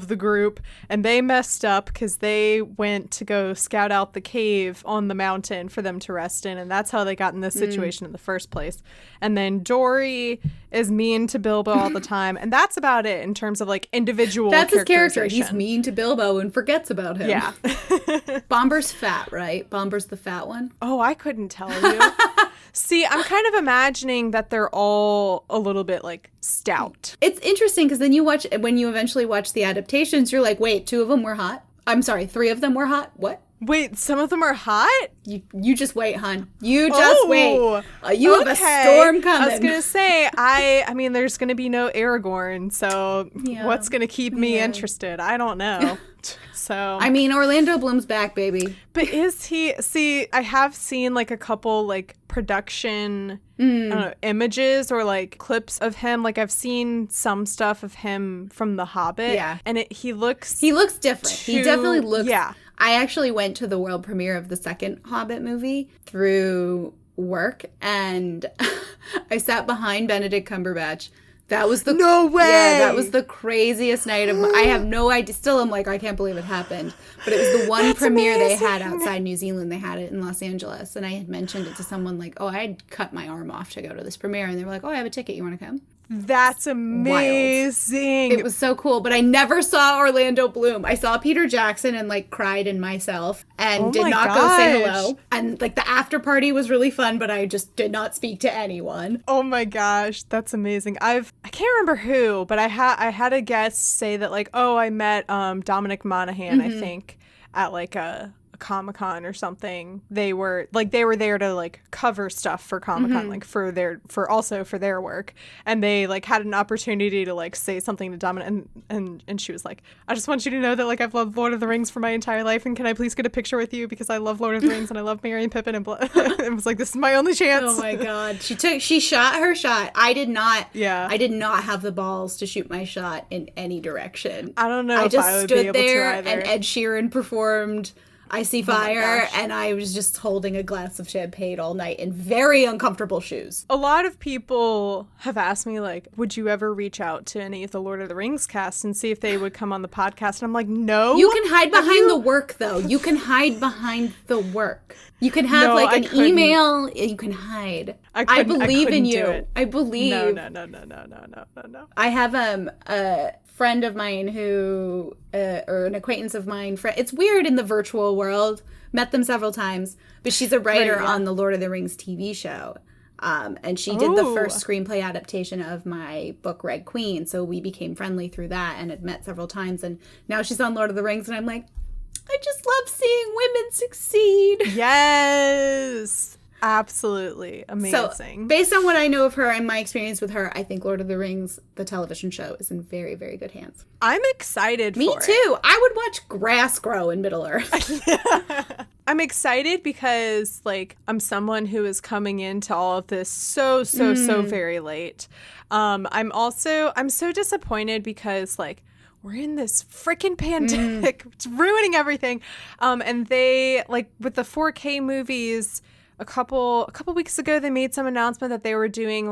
the group, and they messed up because they went to go scout out the cave on the mountain for them to rest in, and that's how they got in this situation in the first place. And then Dory is mean to Bilbo all the time, and that's about it in terms of like individual that's his character. He's mean to Bilbo and forgets about him. Yeah. Bomber's fat, right? Bomber's the fat one. Oh, I couldn't tell you. See, I'm kind of imagining that they're all a little bit like stout. It's interesting because then when you eventually watch the adaptations, you're like, wait, 2 of them were hot? I'm sorry, 3 of them were hot? What? Wait, some of them are hot? You just wait, hun. You just wait. You have a storm coming. I was going to say, I mean, there's going to be no Aragorn, so what's going to keep me interested? I don't know. So I mean, Orlando Bloom's back, baby. But is he? See, I have seen like a couple like production I don't know, images or like clips of him. Like I've seen some stuff of him from The Hobbit. Yeah, and he looks different. He definitely looks. Yeah, I actually went to the world premiere of the second Hobbit movie through work, and I sat behind Benedict Cumberbatch. That was the no way. Yeah, that was the craziest night of I have no idea. Still, I'm like, I can't believe it happened. But it was the one premiere they had outside New Zealand. They had it in Los Angeles, and I had mentioned it to someone like, "Oh, I'd cut my arm off to go to this premiere," and they were like, "Oh, I have a ticket. You want to come?" That's amazing. Wild. It was so cool, but I never saw Orlando Bloom. I saw Peter Jackson and like cried in myself and did not go say hello. And like the after party was really fun, but I just did not speak to anyone. Oh my gosh, that's amazing. I can't remember who, but I had a guest say that like, oh, I met Dominic Monaghan, I think, at like a Comic-Con or something. They were there to like cover stuff for Comic-Con, like for their work, and they like had an opportunity to like say something to Dominic, and she was like, I just want you to know that like I've loved Lord of the Rings for my entire life, and can I please get a picture with you because I love Lord of the Rings and I love Merry and Pippin and it was like, this is my only chance. Oh my god, she shot her shot. I did not have the balls to shoot my shot in any direction. I don't know. I just stood there and Ed Sheeran performed I see fire, and I was just holding a glass of champagne all night in very uncomfortable shoes. A lot of people have asked me, like, would you ever reach out to any of the Lord of the Rings cast and see if they would come on the podcast? And I'm like, no. You can hide behind the work, though. You can hide behind the work. You can have, an email. You can hide. I believe in you. I believe. No. I have a friend of mine who, or an acquaintance of mine, it's weird in the virtual world, met them several times, but she's a writer on the Lord of the Rings TV show. And she did the first screenplay adaptation of my book, Red Queen. So we became friendly through that and had met several times. And now she's on Lord of the Rings. And I'm like, I just love seeing women succeed. Yes. Absolutely amazing. So, based on what I know of her and my experience with her, I think Lord of the Rings, the television show, is in very, very good hands. I'm excited for it. Me too. I would watch grass grow in Middle-earth. I'm excited because, I'm someone who is coming into all of this so very late. I'm so disappointed because, we're in this freaking pandemic. It's ruining everything. And they, with the 4K movies, a couple weeks ago, they made some announcement that they were doing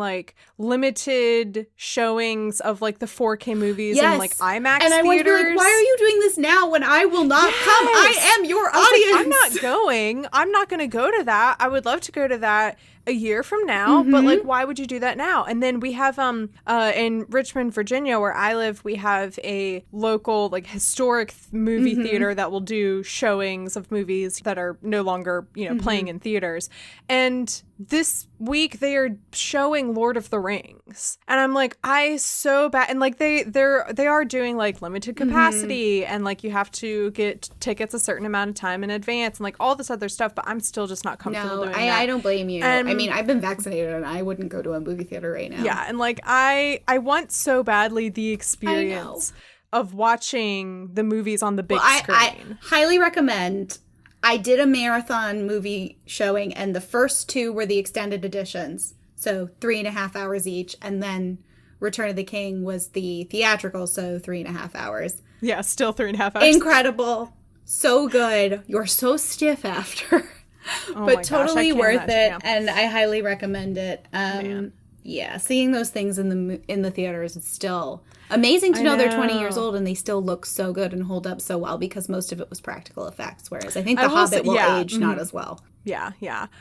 limited showings of the 4K movies in IMAX and I theaters. Was why are you doing this now when I will not come? I am your audience. I'm not going. I'm not going to go to that. I would love to go to that a year from now, but why would you do that now? And then we have in Richmond, Virginia, where I live, we have a local historic movie theater that will do showings of movies that are no longer playing in theaters. And this week they are showing Lord of the Rings, and I'm I so bad. And they are doing limited capacity, and you have to get tickets a certain amount of time in advance, and all this other stuff. But I'm still just not comfortable doing that. I don't blame you. I mean, I've been vaccinated, and I wouldn't go to a movie theater right now. Yeah, and I want so badly the experience of watching the movies on the big screen. I highly recommend. I did a marathon movie showing, and the first two were the extended editions, so 3.5 hours each, and then Return of the King was the theatrical, so 3.5 hours. Yeah, still 3.5 hours. Incredible. So good. You're so stiff after. But totally worth it, and I highly recommend it. Yeah, seeing those things in the theaters is still amazing to know they're 20 years old and they still look so good and hold up so well because most of it was practical effects, whereas I think The Hobbit will age not as well. Yeah.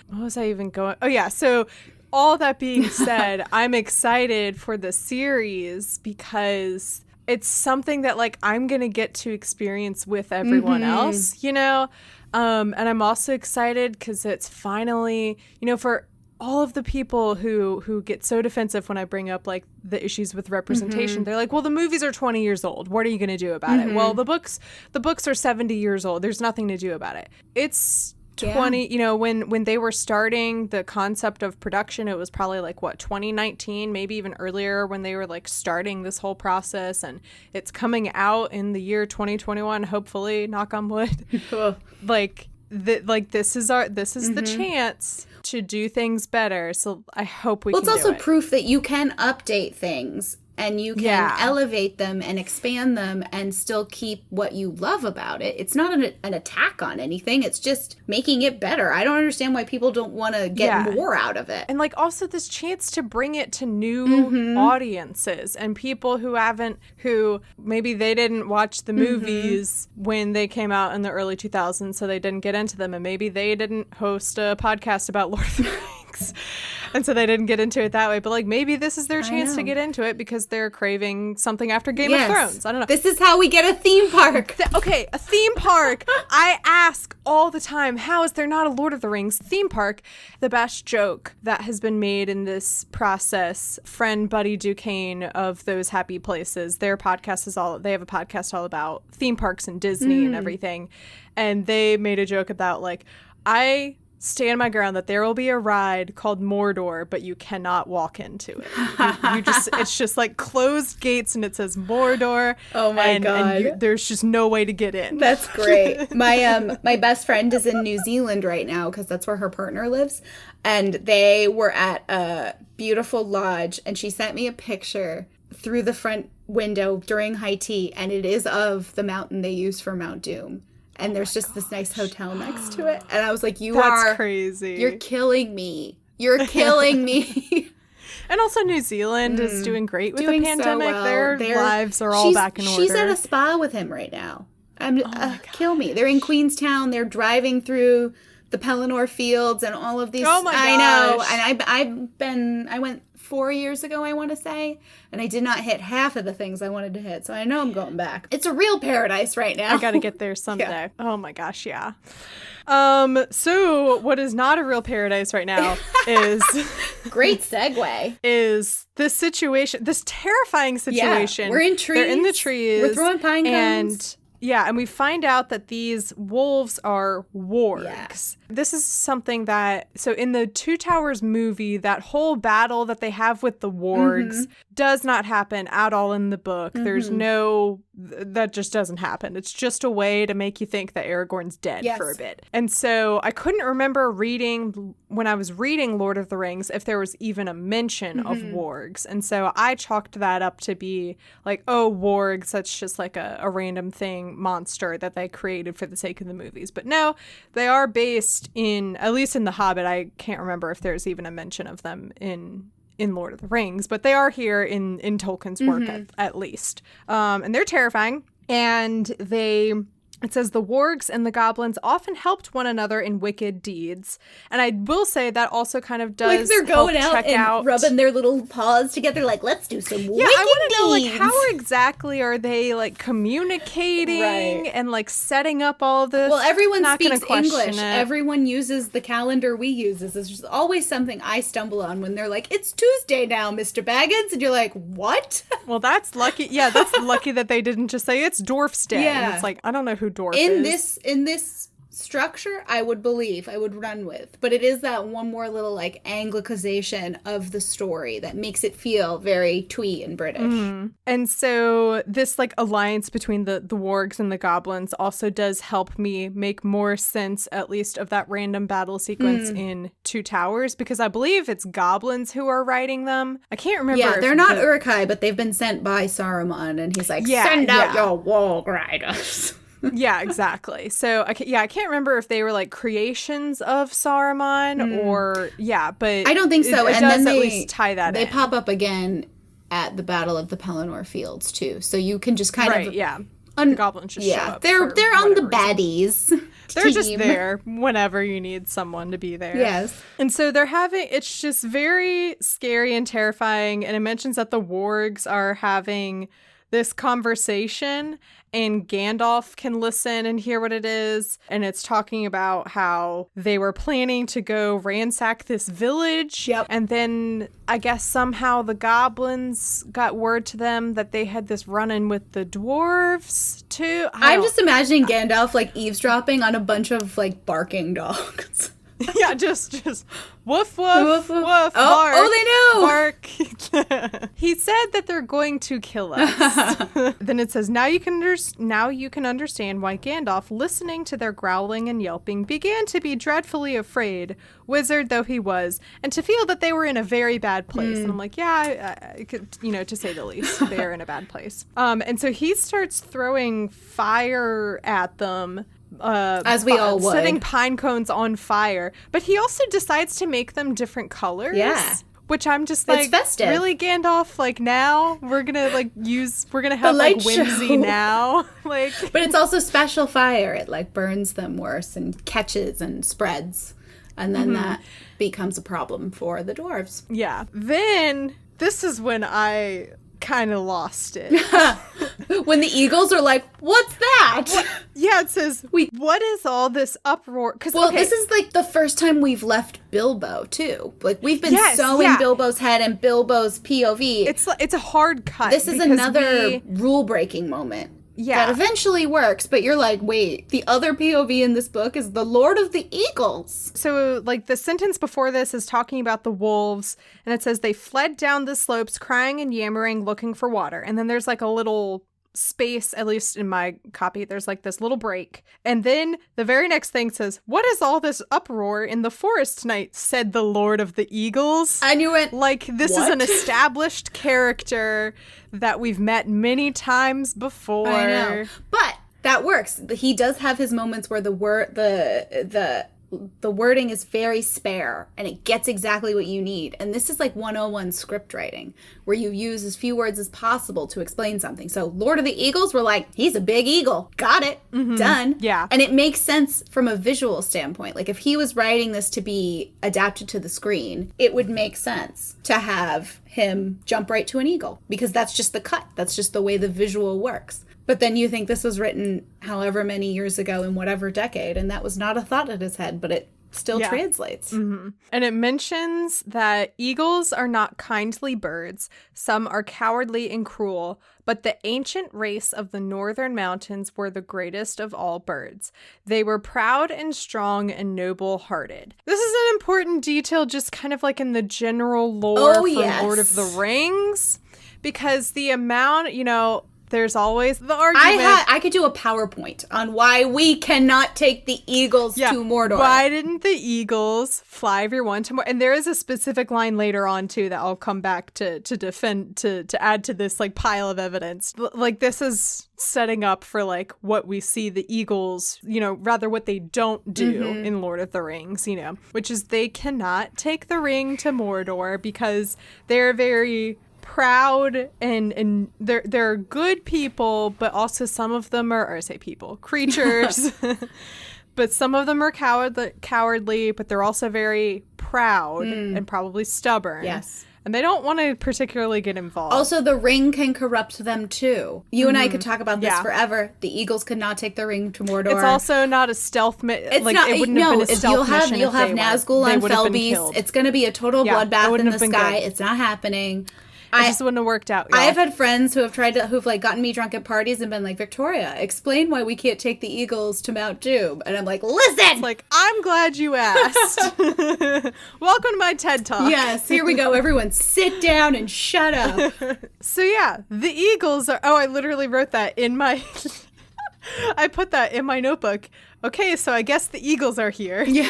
What was I even going? Oh, yeah. So all that being said, I'm excited for the series because it's something that I'm going to get to experience with everyone else, and I'm also excited because it's finally, for all of the people who get so defensive when I bring up the issues with representation, they're like, well, the movies are 20 years old. What are you going to do about it? Well, the books are 70 years old. There's nothing to do about it. It's 20, when they were starting the concept of production, it was probably 2019, maybe even earlier when they were starting this whole process, and it's coming out in the year 2021, hopefully, knock on wood. This is the chance to do things better. So I hope we can do it. It's also proof that you can update things and you can elevate them and expand them and still keep what you love about it. It's not an attack on anything. It's just making it better. I don't understand why people don't want to get more out of it. And also this chance to bring it to new audiences and people who maybe they didn't watch the movies when they came out in the early 2000s, so they didn't get into them. And maybe they didn't host a podcast about Lord of the Rings. And so they didn't get into it that way. But maybe this is their chance to get into it because they're craving something after Game of Thrones. I don't know. This is how we get a theme park. Okay, a theme park. I ask all the time, how is there not a Lord of the Rings theme park? The best joke that has been made in this process, friend Buddy Duquesne of Those Happy Places, they have a podcast all about theme parks and Disney and everything. And they made a joke about I stand my ground that there will be a ride called Mordor, but you cannot walk into it. You just, it's just closed gates and it says Mordor. Oh my God. And there's just no way to get in. That's great. My best friend is in New Zealand right now because that's where her partner lives. And they were at a beautiful lodge and she sent me a picture through the front window during high tea, and it is of the mountain they use for Mount Doom. and there's just this nice hotel next to it. And I was like, That's crazy. You're killing me. You're killing me. And also New Zealand is doing great with the pandemic. So well. Their lives are all back in order. She's at a spa with him right now. Kill me. They're in Queenstown. They're driving through the Pelennor Fields and all of these. Oh my gosh. I know. And I went 4 years ago, I want to say, and I did not hit half of the things I wanted to hit. So I know I'm going back. It's a real paradise right now. I got to get there someday. Yeah. Oh my gosh. Yeah. So what is not a real paradise right now is great segue is this situation, this terrifying situation. Yeah, we're in trees. They're in the trees. We're throwing pine cones. And we find out that these wolves are wargs. Yeah. This is something that, so in the Two Towers movie, that whole battle that they have with the wargs does not happen at all in the book. There's that just doesn't happen. It's just a way to make you think that Aragorn's dead for a bit. And so I couldn't remember when I was reading Lord of the Rings, if there was even a mention of wargs. And so I chalked that up to be like, oh, wargs, that's just like a random monster that they created for the sake of the movies. But no, they are based in, at least in The Hobbit. I can't remember if there's even a mention of them in Lord of the Rings, but they are here in Tolkien's work at least. And they're terrifying. And it says the wargs and the goblins often helped one another in wicked deeds. And I will say that also kind of does like they're going out and rubbing their little paws together like, let's do some wicked deeds. I want to know, like, how exactly are they, like, communicating and, like, setting up all this? Well, everyone speaks English. Everyone uses the calendar we use. It's just always something I stumble on when they're like, it's Tuesday now, Mr. Baggins. And you're like, what? Well, that's lucky. Yeah, that's lucky that they didn't just say it's Dwarf's Day. Yeah. And it's like, I don't know who Dwarf is. In this structure, I would run with. But it is that one more little, like, Anglicization of the story that makes it feel very twee and British. And so this, like, alliance between the wargs and the goblins also does help me make more sense, at least, of that random battle sequence in Two Towers, because I believe it's goblins who are writing them. I can't remember. Yeah, they're not Uruk-hai, but they've been sent by Saruman, and he's like, send out your warg riders. Yeah, exactly. So, I can't remember if they were, like, creations of Saruman or, but I don't think so. It and does then at least tie that They in. pop up again at the Battle of the Pelennor Fields, too. So you can just kind of... The goblins just show up. They're on the baddies They're just there whenever you need someone to be there. Yes. And so it's just very scary and terrifying. And it mentions that the wargs are having this conversation, and Gandalf can listen and hear what it is. And it's talking about how they were planning to go ransack this village. Yep. And then I guess somehow the goblins got word to them that they had this run-in with the dwarves too. I'm just imagining Gandalf, like, eavesdropping on a bunch of, like, barking dogs. Yeah, just woof, woof, woof, woof, bark. Oh, they know! Bark. He said that they're going to kill us. Then it says, now you can understand why Gandalf, listening to their growling and yelping, began to be dreadfully afraid, wizard though he was, and to feel that they were in a very bad place. And I'm like, I could, to say the least, they're in a bad place. And so he starts throwing fire at them. As we all would. Setting pine cones on fire. But he also decides to make them different colors. Yeah. Which I'm just like, it's festive. Really, Gandalf? Like, now we're gonna have like whimsy show. Now. Like, but it's also special fire. It, like, burns them worse and catches and spreads. And then that becomes a problem for the dwarves. Yeah. Then this is when I kind of lost it. When the eagles are like, what's that? Yeah, it says, what is all this uproar? This is, like, the first time we've left Bilbo, too. Like, we've been in Bilbo's head and Bilbo's POV. It's a hard cut. This is another rule-breaking moment. Yeah. That eventually works, but you're like, wait, the other POV in this book is the Lord of the Eagles. So, like, the sentence before this is talking about the wolves, and it says they fled down the slopes, crying and yammering, looking for water. And then there's, like, a little space, at least in my copy, there's, like, this little break. And then the very next thing says, what is all this uproar in the forest tonight, said the Lord of the Eagles. And you went, like, this is an established character that we've met many times before. I know. But That works. He does have his moments where the wording is very spare and it gets exactly what you need. And this is like 101 script writing, where you use as few words as possible to explain something. So Lord of the Eagles, we're like, he's a big eagle. Got it. Done. Yeah. And it makes sense from a visual standpoint. Like if he was writing this to be adapted to the screen, it would make sense to have him jump right to an eagle, because that's just the cut. That's just the way the visual works. But then you think this was written however many years ago in whatever decade, and that was not a thought in his head, but it still translates. And it mentions that eagles are not kindly birds. Some are cowardly and cruel, but the ancient race of the northern mountains were the greatest of all birds. They were proud and strong and noble-hearted. This is an important detail just kind of like in the general lore from Lord of the Rings, because the amount, there's always the argument. I could do a PowerPoint on why we cannot take the eagles to Mordor. Why didn't the eagles fly everyone to Mordor? And there is a specific line later on, too, that I'll come back to defend, to add to this, like, pile of evidence. Like, this is setting up for, like, what we see the eagles, rather what they don't do in Lord of the Rings, which is they cannot take the ring to Mordor because they're very proud and they're good people, but also some of them are, or I say people, creatures, but some of them are cowardly, but they're also very proud and probably stubborn. Yes. And they don't want to particularly get involved. Also, the ring can corrupt them, too. You and I could talk about this forever. The eagles could not take the ring to Mordor. It's also not a stealth mission. It wouldn't have been a stealth mission. You'll have Nazgul on Felbeast. It's going to be a total bloodbath in the sky. It's not happening. It just wouldn't have worked out, y'all. I've had friends who've gotten me drunk at parties and been like, Victoria, explain why we can't take the eagles to Mount Doom. And I'm like, listen! It's like, I'm glad you asked. Welcome to my TED Talk. Yes, here we go. Everyone sit down and shut up. So yeah, the eagles are, I literally wrote that in my, I put that in my notebook. Okay, so I guess the eagles are here. Yeah.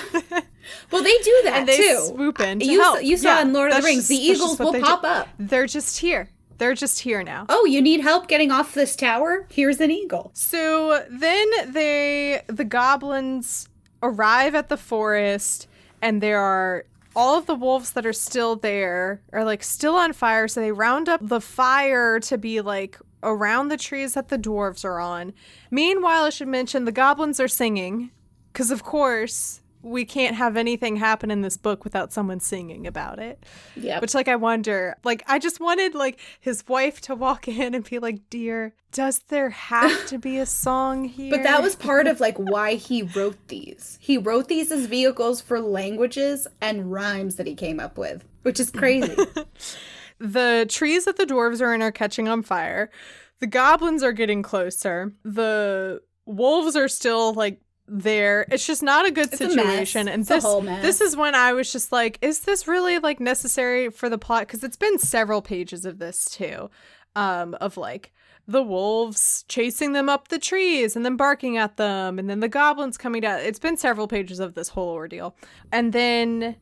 Well, they do that, and they too. Swoop in to help. You saw in Lord of the Rings, the eagles will pop up. They're just here. They're just here now. Oh, you need help getting off this tower? Here's an eagle. So then the goblins arrive at the forest, and there are all of the wolves that are still there are like still on fire. So they round up the fire to be like around the trees that the dwarves are on. Meanwhile, I should mention the goblins are singing, because of course we can't have anything happen in this book without someone singing about it. Yeah. Which, like, I wonder, like, I just wanted, like, his wife to walk in and be like, dear, does there have to be a song here? But that was part of, like, why he wrote these. He wrote these as vehicles for languages and rhymes that he came up with, which is crazy. The trees that the dwarves are in are catching on fire. The goblins are getting closer. The wolves are still, like, there. It's just not a good situation. And this is when I was just like, is this really like necessary for the plot? Because it's been several pages of this too, of like the wolves chasing them up the trees and then barking at them, and then the goblins coming down. It's been several pages of this whole ordeal. And then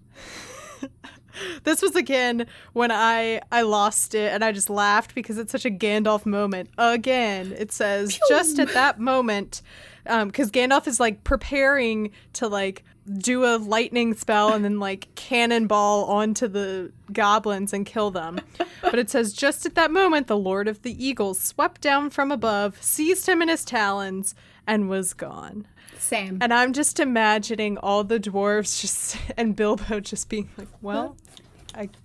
this was again when I lost it and I just laughed because it's such a Gandalf moment. Again, it says, Pew! Just at that moment, because Gandalf is like preparing to like do a lightning spell and then like cannonball onto the goblins and kill them. But it says, just at that moment, the Lord of the Eagles swept down from above, seized him in his talons, and was gone. Same. And I'm just imagining all the dwarves just and Bilbo just being like, well,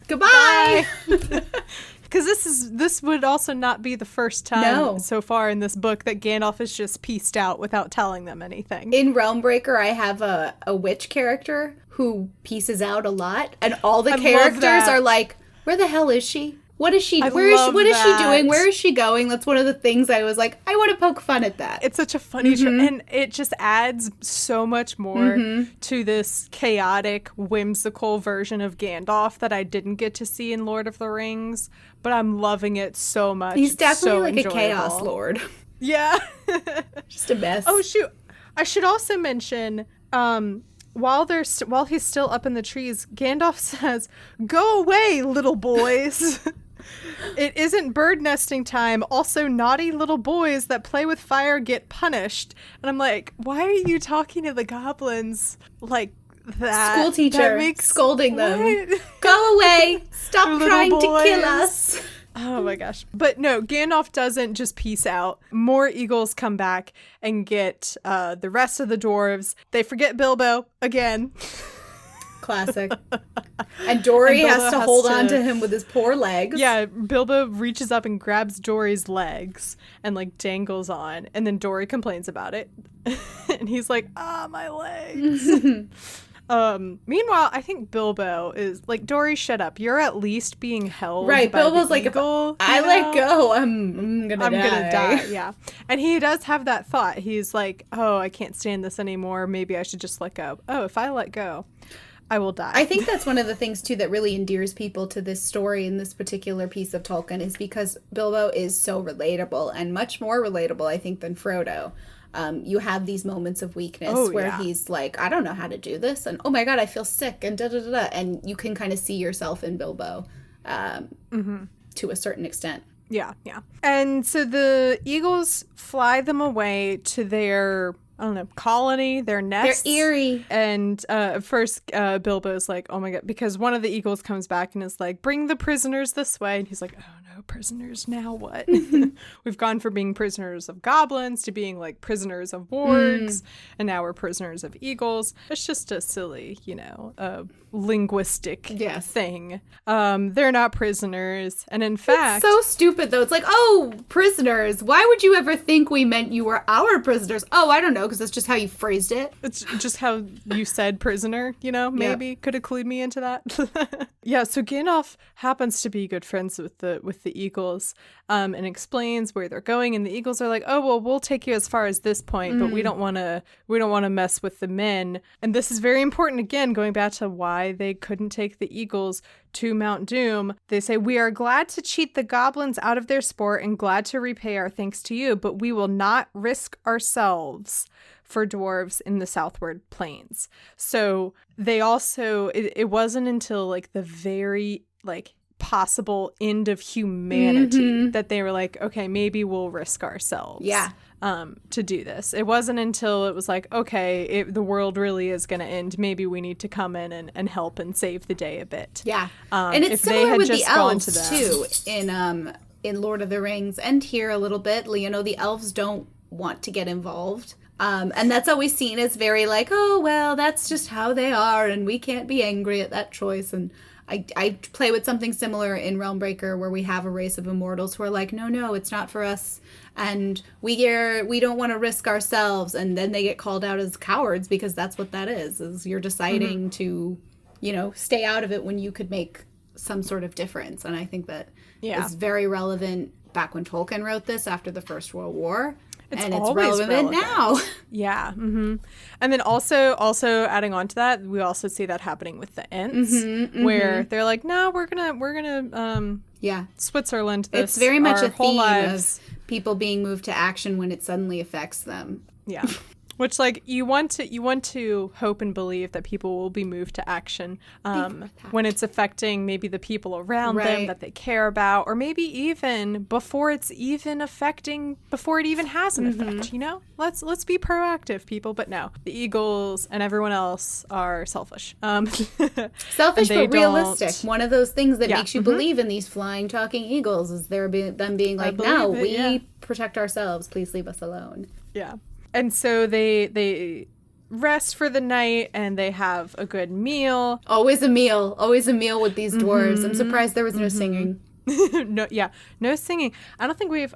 goodbye. Because this would also not be the first time so far in this book that Gandalf has just pieced out without telling them anything. In Realmbreaker, I have a witch character who pieces out a lot, and all the characters are like, where the hell is she? What is she? What is she doing? Where is she going? That's one of the things I was like, I want to poke fun at that. It's such a funny and it just adds so much more to this chaotic, whimsical version of Gandalf that I didn't get to see in Lord of the Rings, but I'm loving it so much. He's definitely like enjoyable. A chaos lord. Yeah. Just a mess. Oh, shoot. I should also mention, while he's still up in the trees, Gandalf says, "Go away, little boys." It isn't bird nesting time. Also, naughty little boys that play with fire get punished. And I'm like, why are you talking to the goblins like that? School teacher scolding them. Go away. Stop trying to kill us. Oh my gosh. But no, Gandalf doesn't just peace out. More eagles come back and get the rest of the dwarves. They forget Bilbo again. Classic. And Dory has to hold on to him with his poor legs. Yeah, Bilbo reaches up and grabs Dory's legs and like dangles on. And then Dory complains about it. And he's like, my legs. Meanwhile, I think Bilbo is like, Dory, shut up. You're at least being held. Right. By Bilbo's the like, eagle, if I let go, I'm gonna die. Yeah. And he does have that thought. He's like, oh, I can't stand this anymore. Maybe I should just let go. Oh, if I let go, I will die. I think that's one of the things, too, that really endears people to this story and this particular piece of Tolkien is because Bilbo is so relatable and much more relatable, I think, than Frodo. You have these moments of weakness where he's like, I don't know how to do this. And, oh, my God, I feel sick. And da-da-da-da. And you can kind of see yourself in Bilbo to a certain extent. Yeah, yeah. And so the eagles fly them away to their, I don't know, colony, their nest. They're eerie. And first Bilbo's like, oh my God, because one of the eagles comes back and is like, bring the prisoners this way. And he's like, oh no, prisoners, now what? We've gone from being prisoners of goblins to being like prisoners of wargs. And now we're prisoners of eagles. It's just a silly, linguistic thing. They're not prisoners. And in fact... It's so stupid, though. It's like, oh, prisoners. Why would you ever think we meant you were our prisoners? Oh, I don't know, because that's just how you phrased it. It's just how you said prisoner, maybe. Could have clued me into that. Yeah, so Gandalf happens to be good friends with the eagles and explains where they're going. And the eagles are like, oh, well, we'll take you as far as this point, but we don't want to mess with the men. And this is very important, again, going back to why they couldn't take the eagles to Mount Doom. They say, we are glad to cheat the goblins out of their sport and glad to repay our thanks to you, but we will not risk ourselves for dwarves in the southward plains. So they also, it wasn't until like the very like possible end of humanity that they were like, okay, maybe we'll risk ourselves. Yeah. To do this. It wasn't until it was like, okay, the world really is going to end. Maybe we need to come in and help and save the day a bit. Yeah. And it's similar with the elves, too, in Lord of the Rings and here a little bit. The elves don't want to get involved. And that's always seen as very like, oh, well, that's just how they are and we can't be angry at that choice. And I play with something similar in Realmbreaker where we have a race of immortals who are like, no, it's not for us. And we don't want to risk ourselves. And then they get called out as cowards because that's what that is you're deciding to, stay out of it when you could make some sort of difference. And I think that is very relevant back when Tolkien wrote this after the First World War. It's relevant now. Yeah. Mm-hmm. And then also adding on to that, we also see that happening with the Ents, where they're like, no, we're gonna Switzerland this. It's very much a theme of people being moved to action when it suddenly affects them. Yeah. Which, like, you want to hope and believe that people will be moved to action when it's affecting maybe the people around them that they care about, or maybe even before it even has an effect. Let's be proactive, people. But no, the eagles and everyone else are selfish. Selfish but realistic. One of those things that makes you believe in these flying, talking eagles is them being like, no, we protect ourselves. Please leave us alone. Yeah. And so they rest for the night and they have a good meal. Always a meal with these dwarves. I'm surprised there was no singing. No singing. I don't think we've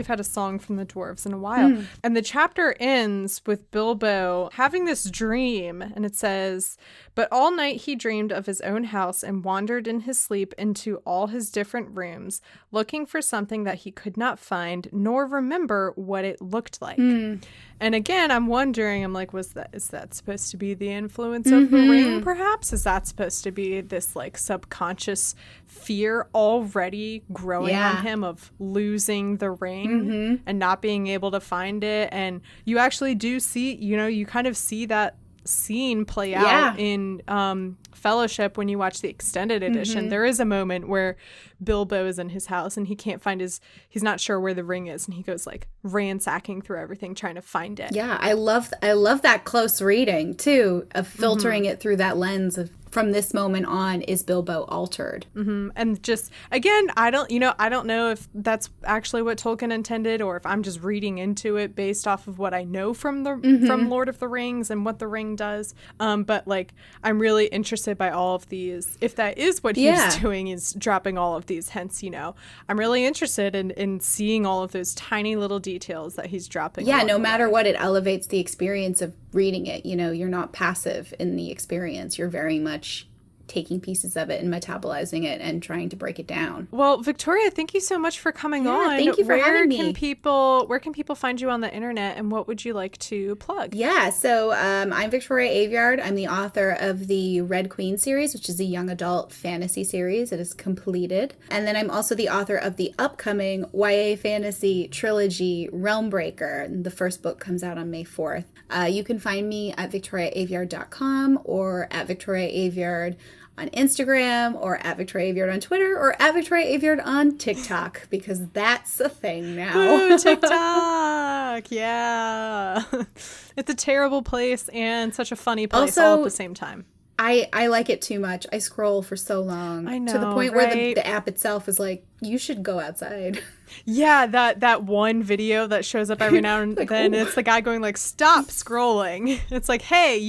had a song from the dwarves in a while. And the chapter ends with Bilbo having this dream, and it says, but all night he dreamed of his own house and wandered in his sleep into all his different rooms, looking for something that he could not find nor remember what it looked like. And again, I'm wondering, I'm like, is that supposed to be the influence of the ring, perhaps? Is that supposed to be this like subconscious fear already growing on him of losing the ring and not being able to find it? And you actually do see, you kind of see that scene play out in Fellowship when you watch the extended edition. There is a moment where Bilbo is in his house and he can't find he's not sure where the ring is, and he goes like ransacking through everything trying to find it. Yeah, I love that close reading too, of filtering it through that lens of, from this moment on, is Bilbo altered? And just, again, I don't know if that's actually what Tolkien intended, or if I'm just reading into it based off of what I know from from Lord of the Rings and what the ring does. But like, I'm really interested by all of these. If that is what he's doing, is dropping all of these hints, I'm really interested in seeing all of those tiny little details that he's dropping. Yeah, no matter what, it elevates the experience of reading it. You're not passive in the experience. You're very much taking pieces of it and metabolizing it and trying to break it down. Well, Victoria, thank you so much for coming on. Thank you for having me. Where can people find you on the internet, and what would you like to plug? Yeah, so I'm Victoria Aveyard. I'm the author of the Red Queen series, which is a young adult fantasy series. It is completed. And then I'm also the author of the upcoming YA fantasy trilogy Realmbreaker. The first book comes out on May 4th. You can find me at victoriaaveyard.com or at Victoria Aveyard on Instagram, or at Victoria Aveyard on Twitter, or at Victoria Aveyard on TikTok, because that's a thing now. Ooh, TikTok! Yeah. It's a terrible place and such a funny place all at the same time. I like it too much. I scroll for so long. I know, to the point right? where the app itself is like, you should go outside. Yeah, that one video that shows up every now and then, it's the guy going like, stop scrolling. It's like, hey,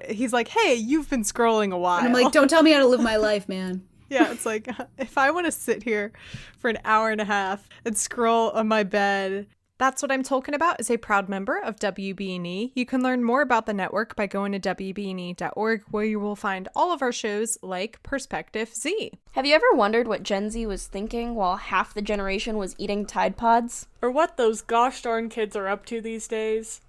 he's like, hey, you've been scrolling a while. And I'm like, don't tell me how to live my life, man. Yeah, it's like, if I want to sit here for an hour and a half and scroll on my bed. That's What I'm Talking About is a proud member of WBNE. You can learn more about the network by going to WBNE.org, where you will find all of our shows like Perspective Z. Have you ever wondered what Gen Z was thinking while half the generation was eating Tide Pods? Or what those gosh darn kids are up to these days?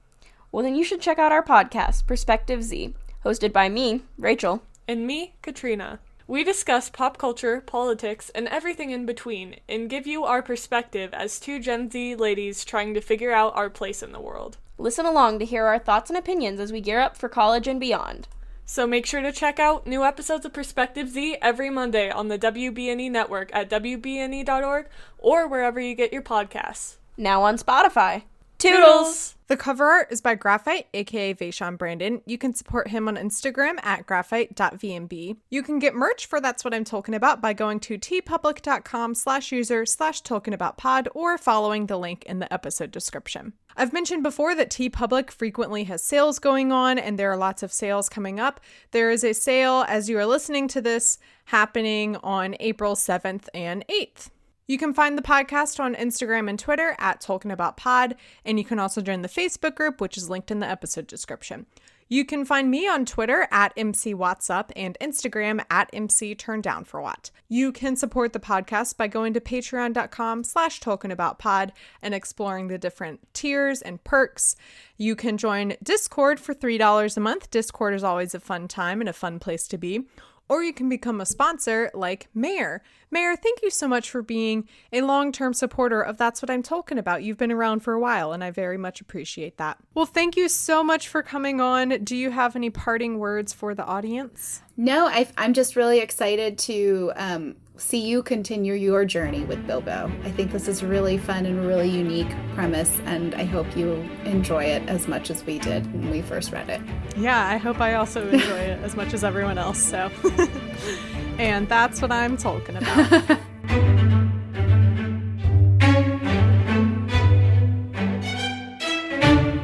Well, then you should check out our podcast, Perspective Z, hosted by me, Rachel. And me, Katrina. We discuss pop culture, politics, and everything in between, and give you our perspective as two Gen Z ladies trying to figure out our place in the world. Listen along to hear our thoughts and opinions as we gear up for college and beyond. So make sure to check out new episodes of Perspective Z every Monday on the WBNE network at WBNE.org or wherever you get your podcasts. Now on Spotify. Toodles! The cover art is by Graphite, aka Vaishon Brandon. You can support him on Instagram at graphite.vmb. You can get merch for That's What I'm Talking About by going to tpublic.com/user/talkingaboutpod or following the link in the episode description. I've mentioned before that TeePublic frequently has sales going on, and there are lots of sales coming up. There is a sale, as you are listening to this, happening on April 7th and 8th. You can find the podcast on Instagram and Twitter at TolkienAboutPod, and you can also join the Facebook group, which is linked in the episode description. You can find me on Twitter at MCWhatsup and Instagram at MCTurndownForWhat. You can support the podcast by going to patreon.com/TolkienAboutPod and exploring the different tiers and perks. You can join Discord for $3 a month. Discord is always a fun time and a fun place to be. Or you can become a sponsor like Mayor. Mayor, thank you so much for being a long-term supporter of That's What I'm Talking About. You've been around for a while, and I very much appreciate that. Well, thank you so much for coming on. Do you have any parting words for the audience? No, I'm just really excited to see you continue your journey with Bilbo. I think this is really fun and a really unique premise, and I hope you enjoy it as much as we did when we first read it. Yeah, I hope I also enjoy it as much as everyone else, so. And that's what I'm talking about.